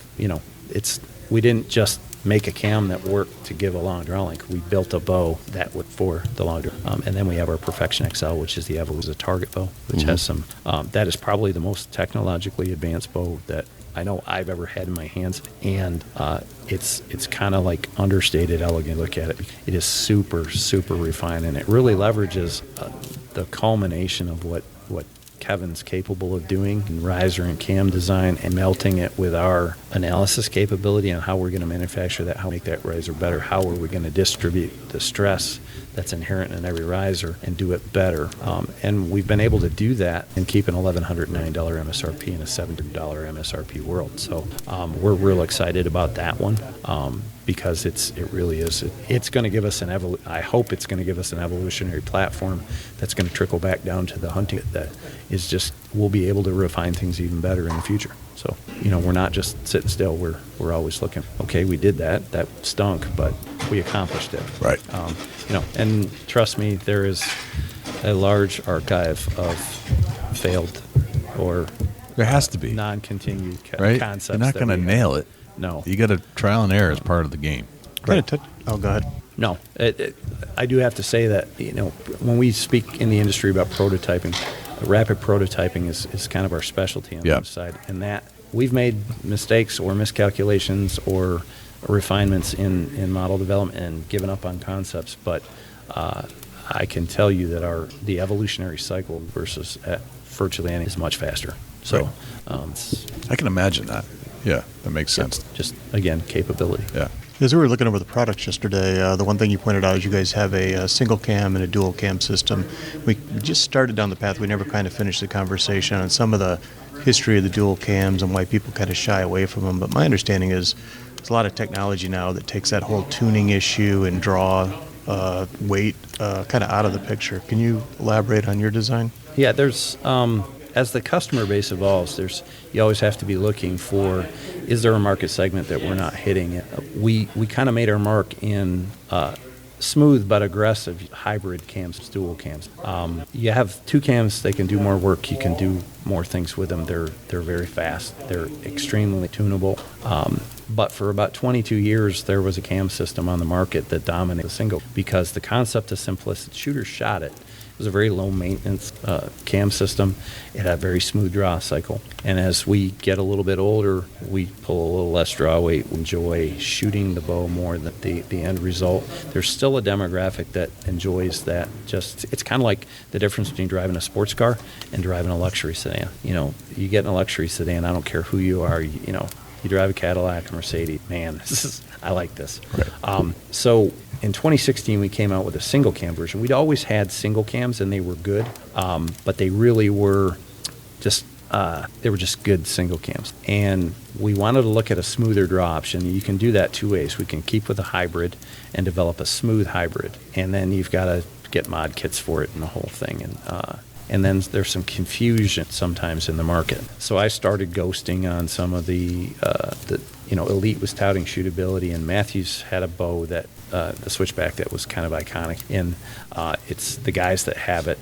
we didn't just make a cam that worked to give a long draw length. We built a bow that would for the long draw. And then we have our Perfection XL, which is the Evo, a target bow, which has some, that is probably the most technologically advanced bow that I know I've ever had in my hands. And it's kind of like understated elegant. Look at it. It is super, super refined, and it really leverages the culmination of what Kevin's capable of doing in riser and cam design, and melting it with our analysis capability on how we're going to manufacture that, how we make that riser better, how are we going to distribute the stress that's inherent in every riser and do it better. And we've been able to do that and keep an $1,109 MSRP in a $700 MSRP world. So we're real excited about that one. Because it really is. It's going to give us I hope it's going to give us an evolutionary platform that's going to trickle back down to the hunting that is just, we'll be able to refine things even better in the future. So, we're not just sitting still. We're always looking. Okay, we did that. That stunk, but we accomplished it. Right. And trust me, there is a large archive of failed or there has to be non-continued right? concepts. You're not going to nail it. No. You got to trial and error as part of the game. Right. Go ahead. No. I do have to say that, when we speak in the industry about prototyping, rapid prototyping is kind of our specialty on the side. And that we've made mistakes or miscalculations or refinements in model development and given up on concepts. But I can tell you that the evolutionary cycle versus virtually any is much faster. So I can imagine that. Yeah, that makes sense. Just, again, capability. Yeah. As we were looking over the products yesterday, the one thing you pointed out is you guys have a single cam and a dual cam system. We just started down the path. We never kind of finished the conversation on some of the history of the dual cams and why people kind of shy away from them. But my understanding is there's a lot of technology now that takes that whole tuning issue and draw weight kind of out of the picture. Can you elaborate on your design? Yeah, there's as the customer base evolves, you always have to be looking for, is there a market segment that we're not hitting? We kind of made our mark in smooth but aggressive hybrid cams, dual cams. You have two cams, they can do more work. You can do more things with them. They're very fast. They're extremely tunable. But for about 22 years, there was a cam system on the market that dominated the single because the concept is simplistic. Shooters shot it. It was a very low maintenance cam system. It had a very smooth draw cycle. And as we get a little bit older, we pull a little less draw weight, enjoy shooting the bow more than the end result. There's still a demographic that enjoys that. It's kind of like the difference between driving a sports car and driving a luxury sedan. You get in a luxury sedan, I don't care who you are, you drive a Cadillac, a Mercedes, man, I like this. Right. So in 2016, we came out with a single cam version. We'd always had single cams, and they were good, but they really were just good single cams. And we wanted to look at a smoother draw option. You can do that two ways. We can keep with a hybrid and develop a smooth hybrid, and then you've got to get mod kits for it and the whole thing. And then there's some confusion sometimes in the market. So I started ghosting on some of the Elite was touting shootability, and Matthews had a bow that the switchback that was kind of iconic. And it's the guys that have it.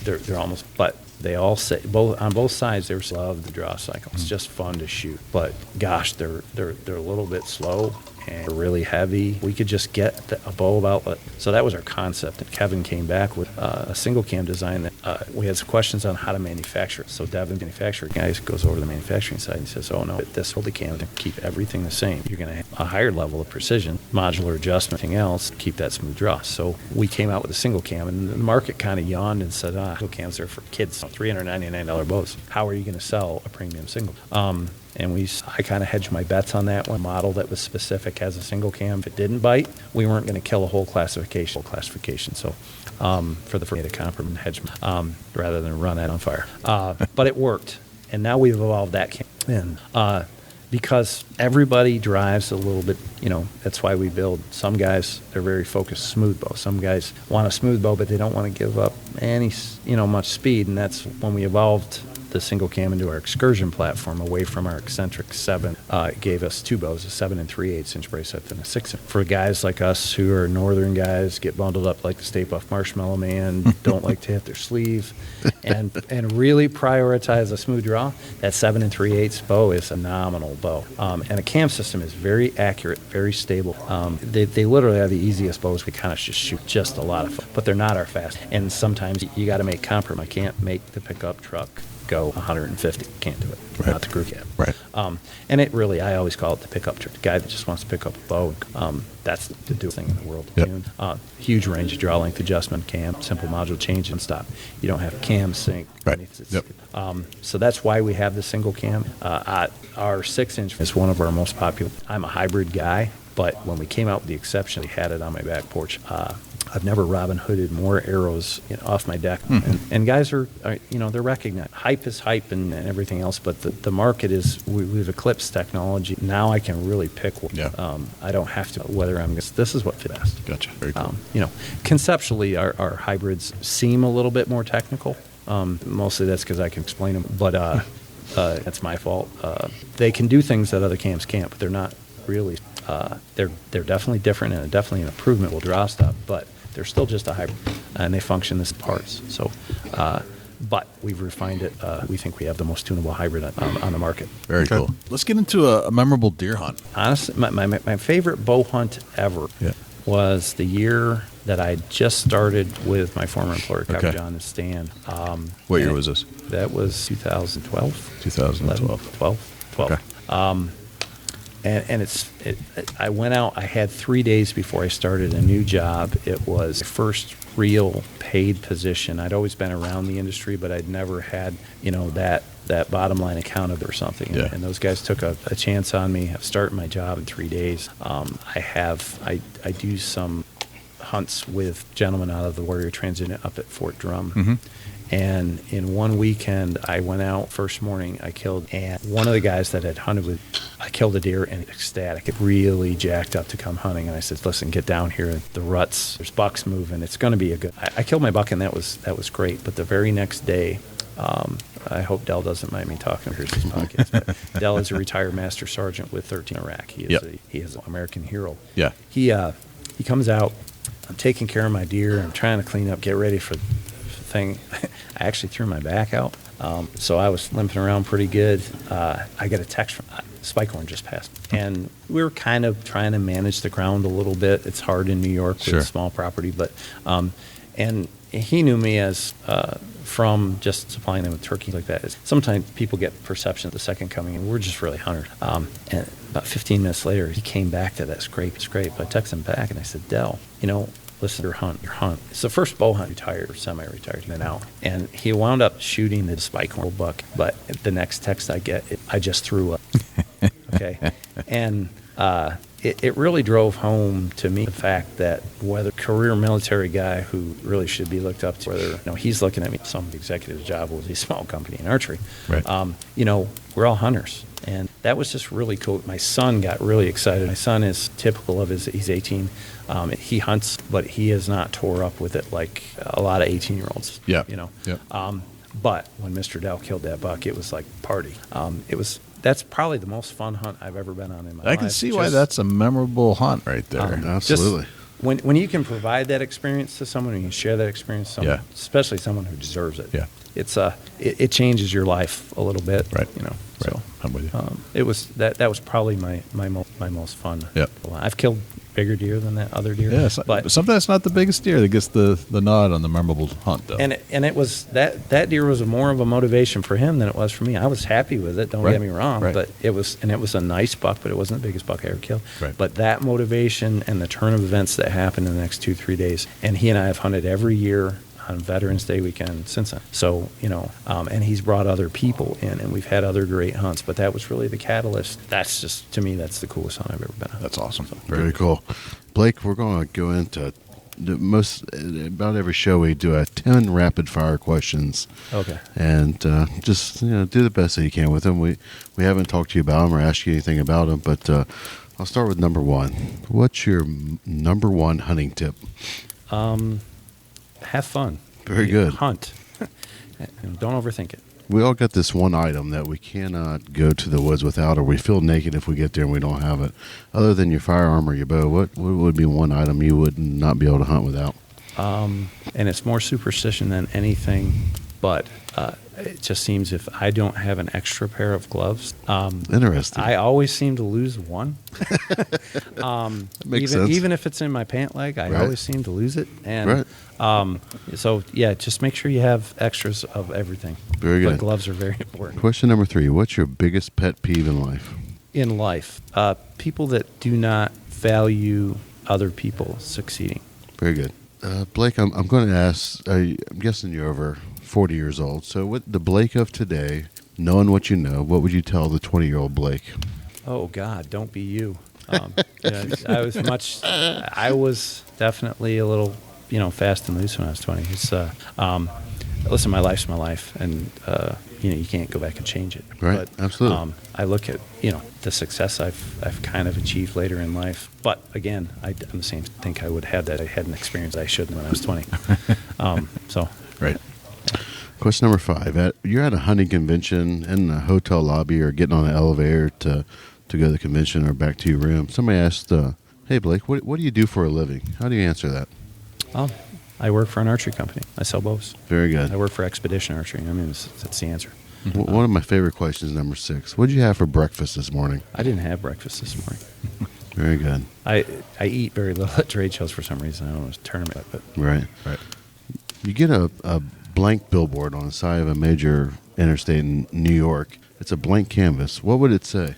They're almost, but they all say on both sides they love the draw cycle. It's just fun to shoot, but gosh, they're a little bit slow and really heavy. We could just get a bow outlet. So that was our concept. And Kevin came back with a single cam design that we had some questions on how to manufacture it. So Devin, manufacturing guy, goes over to the manufacturing side and says, oh no, this whole cam to keep everything the same. You're going to have a higher level of precision, modular adjustment, anything else, keep that smooth draw. So we came out with a single cam, and the market kind of yawned and said, single cams are for kids, $399 bows. How are you going to sell a premium single? And I kind of hedged my bets on that one. Model that was specific as a single cam. If it didn't bite, we weren't going to kill a whole classification. So for the first, made a compromise hedge rather than run that on fire. But it worked, and now we've evolved that cam. And because everybody drives a little bit, that's why we build. Some guys, they're very focused smooth bow. Some guys want a smooth bow, but they don't want to give up any, much speed. And that's when we evolved the single cam into our excursion platform away from our eccentric 7. It gave us two bows, a 7 3/8 inch bracelet and a 6 inch. For guys like us who are northern guys, get bundled up like the Stay Puft Marshmallow Man, don't like to hit their sleeve, and really prioritize a smooth draw, that 7 3/8 bow is a phenomenal bow. And a cam system is very accurate, very stable. They literally are the easiest bows. We kind of just shoot just a lot of fun, but they're not our fast. And sometimes you got to make compromise. I can't make the pickup truck go 150. Can't do it. Right. Not the crew cab. Right. And it really, I always call it the pickup truck. The guy that just wants to pick up a bow. That's the do thing in the world to tune. Huge range of draw length adjustment, cam, simple module change and stop. You don't have cam sync. Right. So that's why we have the single cam. Our 6 inch is one of our most popular. I'm a hybrid guy, but when we came out with the exception, we had it on my back porch. I've never Robin Hooded more arrows off my deck. And guys are they're recognized. Hype is hype and everything else, but the market is, we've eclipsed technology. Now I can really pick one. Yeah. I don't have to, this is what fits best. Gotcha. Very cool. Conceptually, our hybrids seem a little bit more technical. Mostly that's because I can explain them, but that's my fault. They can do things that other cams can't, but they're not really. They're definitely different and definitely an improvement will draw stuff, but they're still just a hybrid, and they function as parts. So, but we've refined it. We think we have the most tunable hybrid on the market. Very cool. Let's get into a memorable deer hunt. Honestly, my favorite bow hunt ever was the year that I just started with my former employer, Copper John and Stan. What year was this? That was 2012. 2012. 12. Okay. And I went out, I had 3 days before I started a new job. It was the first real paid position. I'd always been around the industry, but I'd never had, that bottom line account of it or something. Yeah. And those guys took a chance on me. I started my job in 3 days. I do some hunts with gentlemen out of the Warrior Transit up at Fort Drum. Mm-hmm. And in one weekend, I went out first morning, I killed, and one of the guys that had hunted with, I killed a deer and ecstatic. It really jacked up to come hunting. And I said, listen, get down here. The ruts, there's bucks moving. It's going to be a good, I killed my buck and that was great. But the very next day, I hope Dell doesn't mind me talking. Here's his podcast. But Dell is a retired master sergeant with 13 Iraq. He is an American hero. Yeah. He comes out. I'm taking care of my deer. I'm trying to clean up, get ready for thing. I actually threw my back out, so I was limping around pretty good. I got a text from Spikehorn just passed, and we were kind of trying to manage the ground a little bit. It's hard in New York with a small property, but and he knew me as from just supplying them with turkeys like that. Sometimes people get perception of the second coming, and we're just really hunters. And about 15 minutes later, he came back to that scrape. But I texted him back, and I said, Dell, listen, your hunt. It's the first bow hunt, retired or semi-retired, been out. And he wound up shooting the Spikehorn buck, but the next text I get, I just threw up. Okay. And it really drove home to me the fact that whether career military guy who really should be looked up to, whether he's looking at me, some executive's job was a small company in archery. Right. We're all hunters. And that was just really cool. My son got really excited. My son is typical of he's 18. He hunts, but he is not tore up with it like a lot of 18-year-olds. Yeah. Yeah. But when Mr. Dell killed that buck, it was like party. that's probably the most fun hunt I've ever been on in my life. I can see why that's a memorable hunt right there. Absolutely. When you can provide that experience to someone, and you can share that experience to someone, especially someone who deserves it. Yeah. It changes your life a little bit. Right. You know. Right. So I'm with you. it was that was probably my most fun. Yep. I've killed bigger deer than that other deer. Yeah, but sometimes it's not the biggest deer that gets the nod on the memorable hunt, though. and it was that deer was more of a motivation for him than it was for me. I was happy with it. Don't get me wrong, but it was a nice buck, but it wasn't the biggest buck I ever killed. Right. But that motivation and the turn of events that happened in the next 2-3 days, and he and I have hunted every year on Veterans Day weekend since then. So, and he's brought other people in, and we've had other great hunts, but that was really the catalyst. That's just, to me, that's the coolest hunt I've ever been on. That's awesome. Very cool. Blake, we're going to go into about every show we do 10 rapid fire questions. Okay. And just do the best that you can with them. We haven't talked to you about them or asked you anything about them, but I'll start with number one. What's your number one hunting tip? Have fun. Very good. Hunt. Don't overthink it. We all got this one item that we cannot go to the woods without, or we feel naked if we get there and we don't have it. Other than your firearm or your bow, what would be one item you would not be able to hunt without? And it's more superstition than anything, but it just seems if I don't have an extra pair of gloves, Interesting. I always seem to lose one. Makes sense. Even if it's in my pant leg, I always seem to lose it. And so just make sure you have extras of everything. Very good. But gloves are very important. Question number 3. What's your biggest pet peeve in life? In life, people that do not value other people succeeding. Very good. Blake, I'm going to ask, I'm guessing you're over 40 years old. So with the Blake of today, knowing what you know, what would you tell the 20-year-old Blake? Oh, God, don't be you. I was definitely a little, fast and loose when I was 20. It's, listen, my life's my life, and, you can't go back and change it. Right, But, absolutely. I look at, the success I've kind of achieved later in life. But, again, I'm the same. I think I would have that. I had an experience I shouldn't when I was 20. Right. Question number 5. You're at a hunting convention in a hotel lobby or getting on an elevator to go to the convention or back to your room. Somebody asked, hey, Blake, what do you do for a living? How do you answer that? I work for an archery company. I sell bows. Very good. I work for Xpedition Archery. That's the answer. One of my favorite questions, number 6. What did you have for breakfast this morning? I didn't have breakfast this morning. Very good. I eat very little at trade shows for some reason. I don't know, it's a tournament, but Right. You get a blank billboard on the side of a major interstate in New York. It's a blank canvas. What would it say?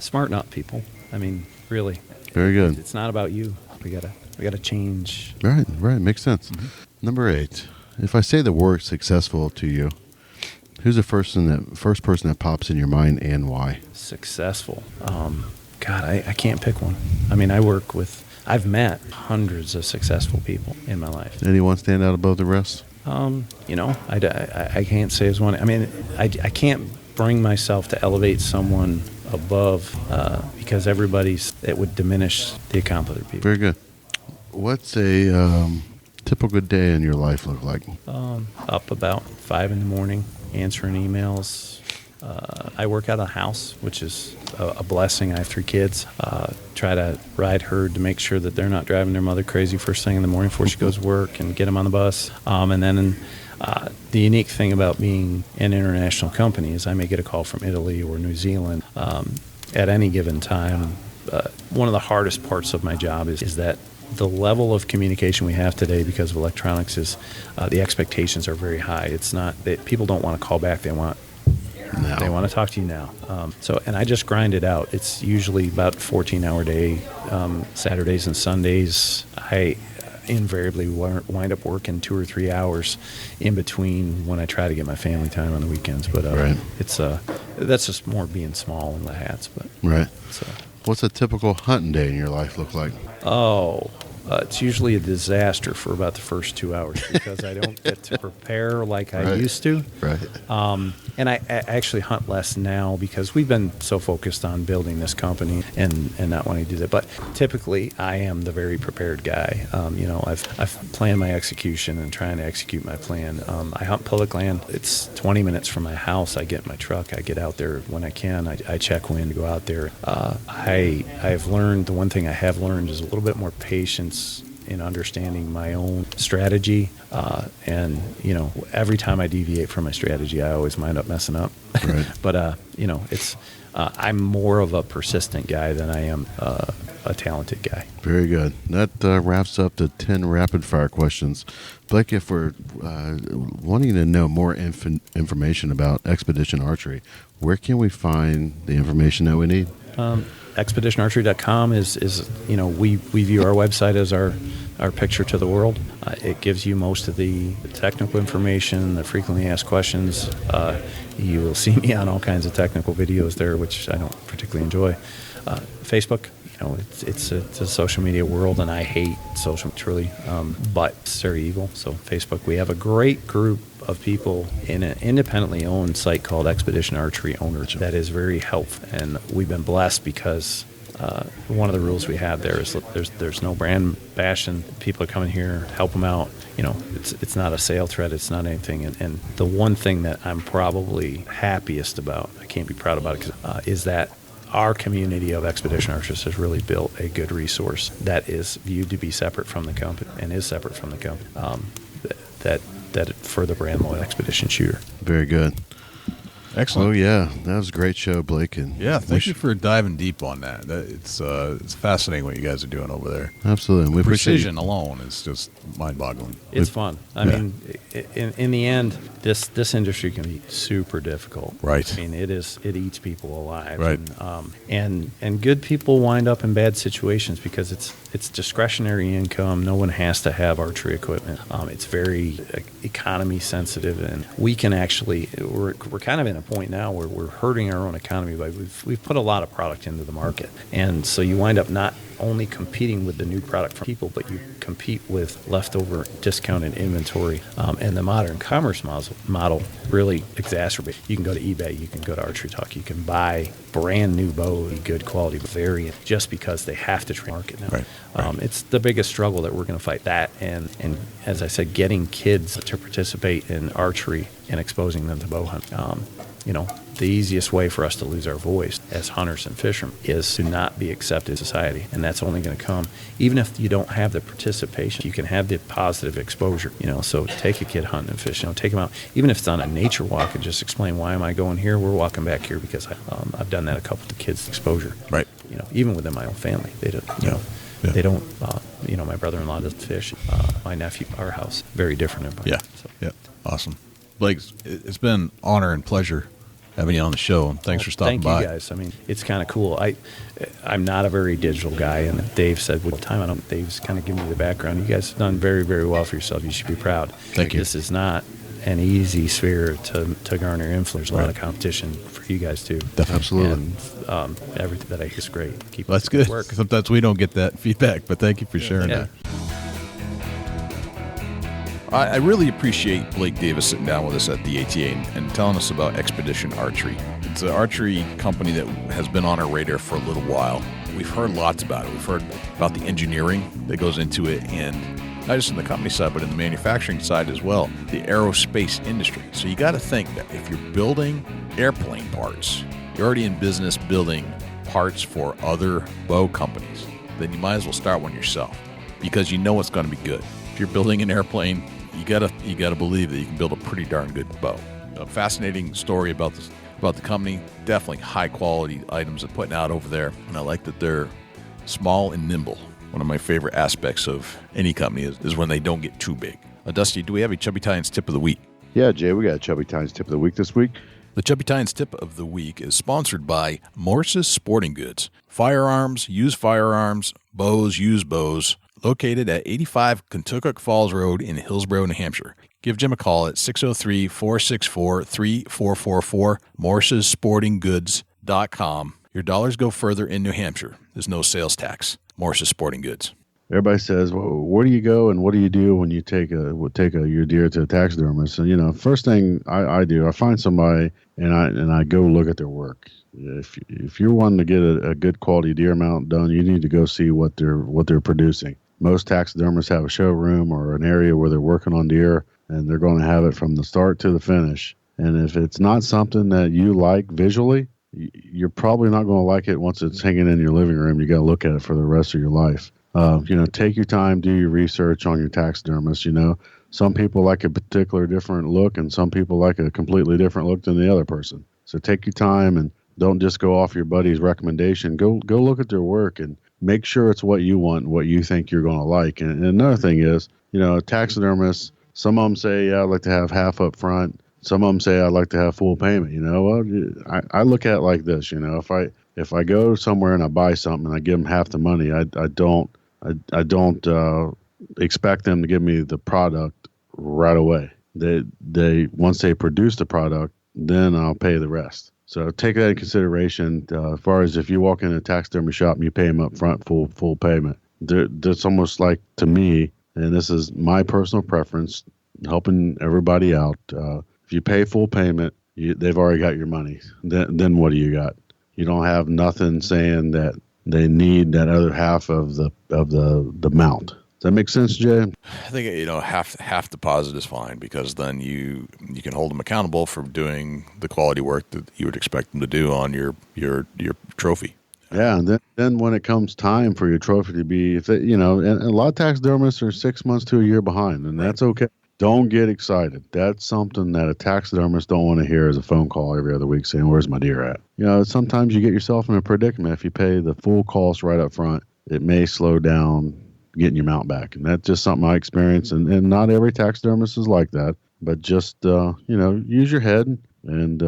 smarten up, people. Really. Very good. It's not about you. We gotta change. Right. Makes sense. Mm-hmm. Number 8. If I say the word successful to you, who's the first person that pops in your mind and why? Successful. God, I can't pick one. I've met hundreds of successful people in my life. Anyone stand out above the rest? I can't say as one. I can't bring myself to elevate someone above because it would diminish the accomplished people. Very good. What's a typical day in your life look like? Up about 5 in the morning, answering emails. I work out of the house, which is a blessing. I have 3 kids. Try to ride herd to make sure that they're not driving their mother crazy first thing in the morning before she goes to work, and get them on the bus. And then the unique thing about being an international company is I may get a call from Italy or New Zealand at any given time. One of the hardest parts of my job is that the level of communication we have today because of electronics is the expectations are very high. It's not that people don't want to call back. They want to talk to you now. And I just grind it out. It's usually about a 14-hour day. Saturdays and Sundays, I invariably wind up working 2 or 3 hours in between when I try to get my family time on the weekends. But it's that's just more being small in the hats. But right. What's a typical hunting day in your life look like? it's usually a disaster for about the first 2 hours because I don't get to prepare like I used to. Right. And I actually hunt less now because we've been so focused on building this company and not wanting to do that. But typically, I am the very prepared guy. I've planned my execution and trying to execute my plan. I hunt public land. It's 20 minutes from my house. I get in my truck. I get out there when I can. I check wind, go out there. I've learned, the one thing I have learned is a little bit more patience in understanding my own strategy. And every time I deviate from my strategy, I always wind up messing up. Right. But, I'm more of a persistent guy than I am a talented guy. Very good. That wraps up the 10 rapid fire questions. Blake, if we're wanting to know more information about Xpedition Archery, where can we find the information that we need? Xpeditionarchery.com is we view our website as our picture to the world. It gives you most of the technical information, the frequently asked questions. You will see me on all kinds of technical videos there, which I don't particularly enjoy. Facebook, it's a social media world, and I hate social truly, but it's very evil. So Facebook, we have a great group of people in an independently owned site called Xpedition Archery Owners that is very helpful, and we've been blessed because one of the rules we have there is there's no brand bashing. People are coming here, help them out. It's not a sale thread. It's not anything. And the one thing that I'm probably happiest about, I can't be proud about it, is that our community of Xpedition Archers has really built a good resource that is viewed to be separate from the company and is separate from the company. That for the brand loyal Expedition shooter. Very good. Excellent. Oh yeah, that was a great show, Blake. And yeah, thank you for diving deep on that. It's fascinating what you guys are doing over there. Absolutely, we Precision alone is just mind-boggling. It's fun. I mean, in the end, this industry can be super difficult. Right. I mean, it eats people alive. Right. And good people wind up in bad situations because it's discretionary income. No one has to have archery equipment. It's very economy sensitive, and we can actually we're kind of in a point now where we're hurting our own economy, but we've put a lot of product into the market, and so you wind up not only competing with the new product from people, but you compete with leftover discounted inventory, and the modern commerce model really exacerbates. You can go to eBay, you can go to Archery Talk, you can buy brand new bow, good quality variant, just because they have to trade market now. Right. It's the biggest struggle that we're going to fight. That and as I said, getting kids to participate in archery and exposing them to bow hunting. The easiest way for us to lose our voice as hunters and fishermen is to not be accepted in society, and that's only going to come even if you don't have the participation. You can have the positive exposure. So take a kid hunting and fishing. Take them out, even if it's on a nature walk, and just explain, why am I going here? We're walking back here because I've done that a couple of kids' exposure. Right. Even within my own family, they don't. They don't. My brother-in-law doesn't fish. My nephew, our house, very different. Yeah. So. Yeah. Awesome, Blake. It's been an honor and pleasure having you on the show, and thanks for stopping by. Thank you, guys. I mean, it's kind of cool. I'm not a very digital guy, and Dave said, Dave's kind of giving me the background. You guys have done very, very well for yourself. You should be proud. Thank you. This is not an easy sphere to garner influence. There's a lot of competition for you guys, too. Absolutely. And everything that I think is great. Keep That's good. Work. Sometimes we don't get that feedback, but thank you for sharing that. I really appreciate Blake Davis sitting down with us at the ATA and telling us about Xpedition Archery. It's an archery company that has been on our radar for a little while. We've heard lots about it. We've heard about the engineering that goes into it, and not just in the company side, but in the manufacturing side as well, the aerospace industry. So you got to think that if you're building airplane parts, you're already in business building parts for other bow companies, then you might as well start one yourself because you know it's going to be good. If you're building an airplane, you gotta believe that you can build a pretty darn good bow. A fascinating story about the company. Definitely high quality items they're putting out over there, and I like that they're small and nimble. One of my favorite aspects of any company is when they don't get too big. Dusty, do we have a Chubby Tines tip of the week? Yeah, Jay, we got a Chubby Tines tip of the week this week. The Chubby Tines tip of the week is sponsored by Morse's Sporting Goods. Firearms, used firearms, bows, used bows. Located at 85 Kentucky Falls Road in Hillsborough, New Hampshire. Give Jim a call at 603-464-3444, morsessportinggoods.com. Your dollars go further in New Hampshire. There's no sales tax. Morse's Sporting Goods. everybody says, well, where do you go and what do you do when you take your deer to a taxidermist? And first thing I do, I find somebody and I go look at their work. If you're wanting to get a good quality deer mount done, you need to go see what they're producing. Most taxidermists have a showroom or an area where they're working on deer, and they're going to have it from the start to the finish. And if it's not something that you like visually, you're probably not going to like it once it's hanging in your living room. You got to look at it for the rest of your life. Take your time, do your research on your taxidermist. Some people like a particular different look, and some people like a completely different look than the other person. So take your time and don't just go off your buddy's recommendation. Go look at their work and make sure it's what you want, what you think you're going to like. And another thing is, a taxidermist, some of them say, yeah, I'd like to have half up front. Some of them say I'd like to have full payment. I look at it like this. If I go somewhere and I buy something and I give them half the money, I don't expect them to give me the product right away. They once they produce the product, then I'll pay the rest. So take that in consideration. As far as if you walk in a taxidermy shop and you pay them up front full payment, that's almost like, to me, and this is my personal preference, helping everybody out. If you pay full payment, they've already got your money. Then what do you got? You don't have nothing saying that they need that other half of the mount. Does that make sense, Jay? I think half deposit is fine, because then you can hold them accountable for doing the quality work that you would expect them to do on your trophy. Yeah, and then when it comes time for your trophy to be, and a lot of taxidermists are 6 months to a year behind, and that's okay. Don't get excited. That's something that a taxidermist don't want to hear as a phone call every other week saying, where's my deer at? Sometimes you get yourself in a predicament. If you pay the full cost right up front, it may slow down getting your mount back. And that's just something I experienced. And not every taxidermist is like that. But just, use your head and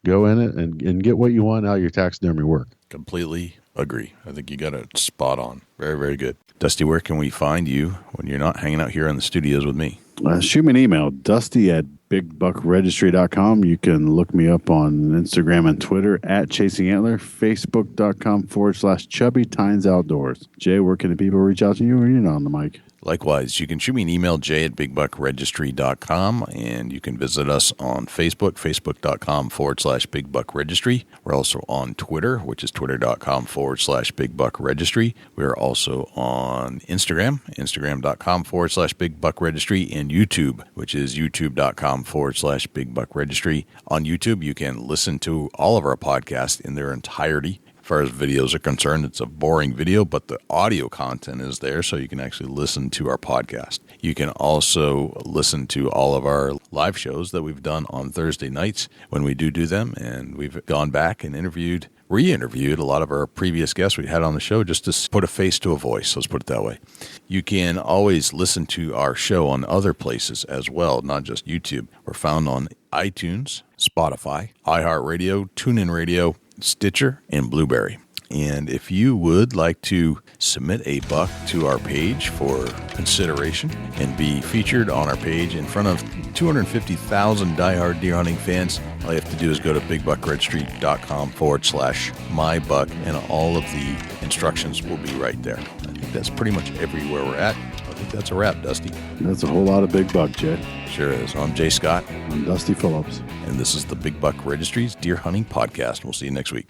go in it and get what you want out of your taxidermy work. Completely agree. I think you got it spot on. Very, very good. Dusty, where can we find you when you're not hanging out here in the studios with me? Shoot me an email, dusty@bigbuckregistry.com. You can look me up on Instagram and Twitter @ChasingAntler, Facebook.com/Chubby Tines Outdoors. Jay, where can the people reach out to you, or you're not on the mic? Likewise, you can shoot me an email, jay@bigbuckregistry.com, and you can visit us on Facebook, facebook.com/bigbuckregistry. We're also on Twitter, which is twitter.com/bigbuckregistry. We're also on Instagram, instagram.com/bigbuckregistry, and YouTube, which is youtube.com/bigbuckregistry. On YouTube, you can listen to all of our podcasts in their entirety. As far as videos are concerned, it's a boring video, but the audio content is there, so you can actually listen to our podcast. You can also listen to all of our live shows that we've done on Thursday nights when we do them, and we've gone back and re-interviewed a lot of our previous guests we had on the show just to put a face to a voice, let's put it that way. You can always listen to our show on other places as well, not just YouTube. We're found on iTunes, Spotify, iHeartRadio, TuneIn Radio, Stitcher, and Blueberry. And if you would like to submit a buck to our page for consideration and be featured on our page in front of 250,000 diehard deer hunting fans, all you have to do is go to bigbuckregistry.com/mybuck, and all of the instructions will be right there. I think that's pretty much everywhere we're at. I think that's a wrap, Dusty. That's a whole lot of big buck, Jay. Sure is. I'm Jay Scott. I'm Dusty Phillips. And this is the Big Buck Registry's Deer Hunting Podcast. We'll see you next week.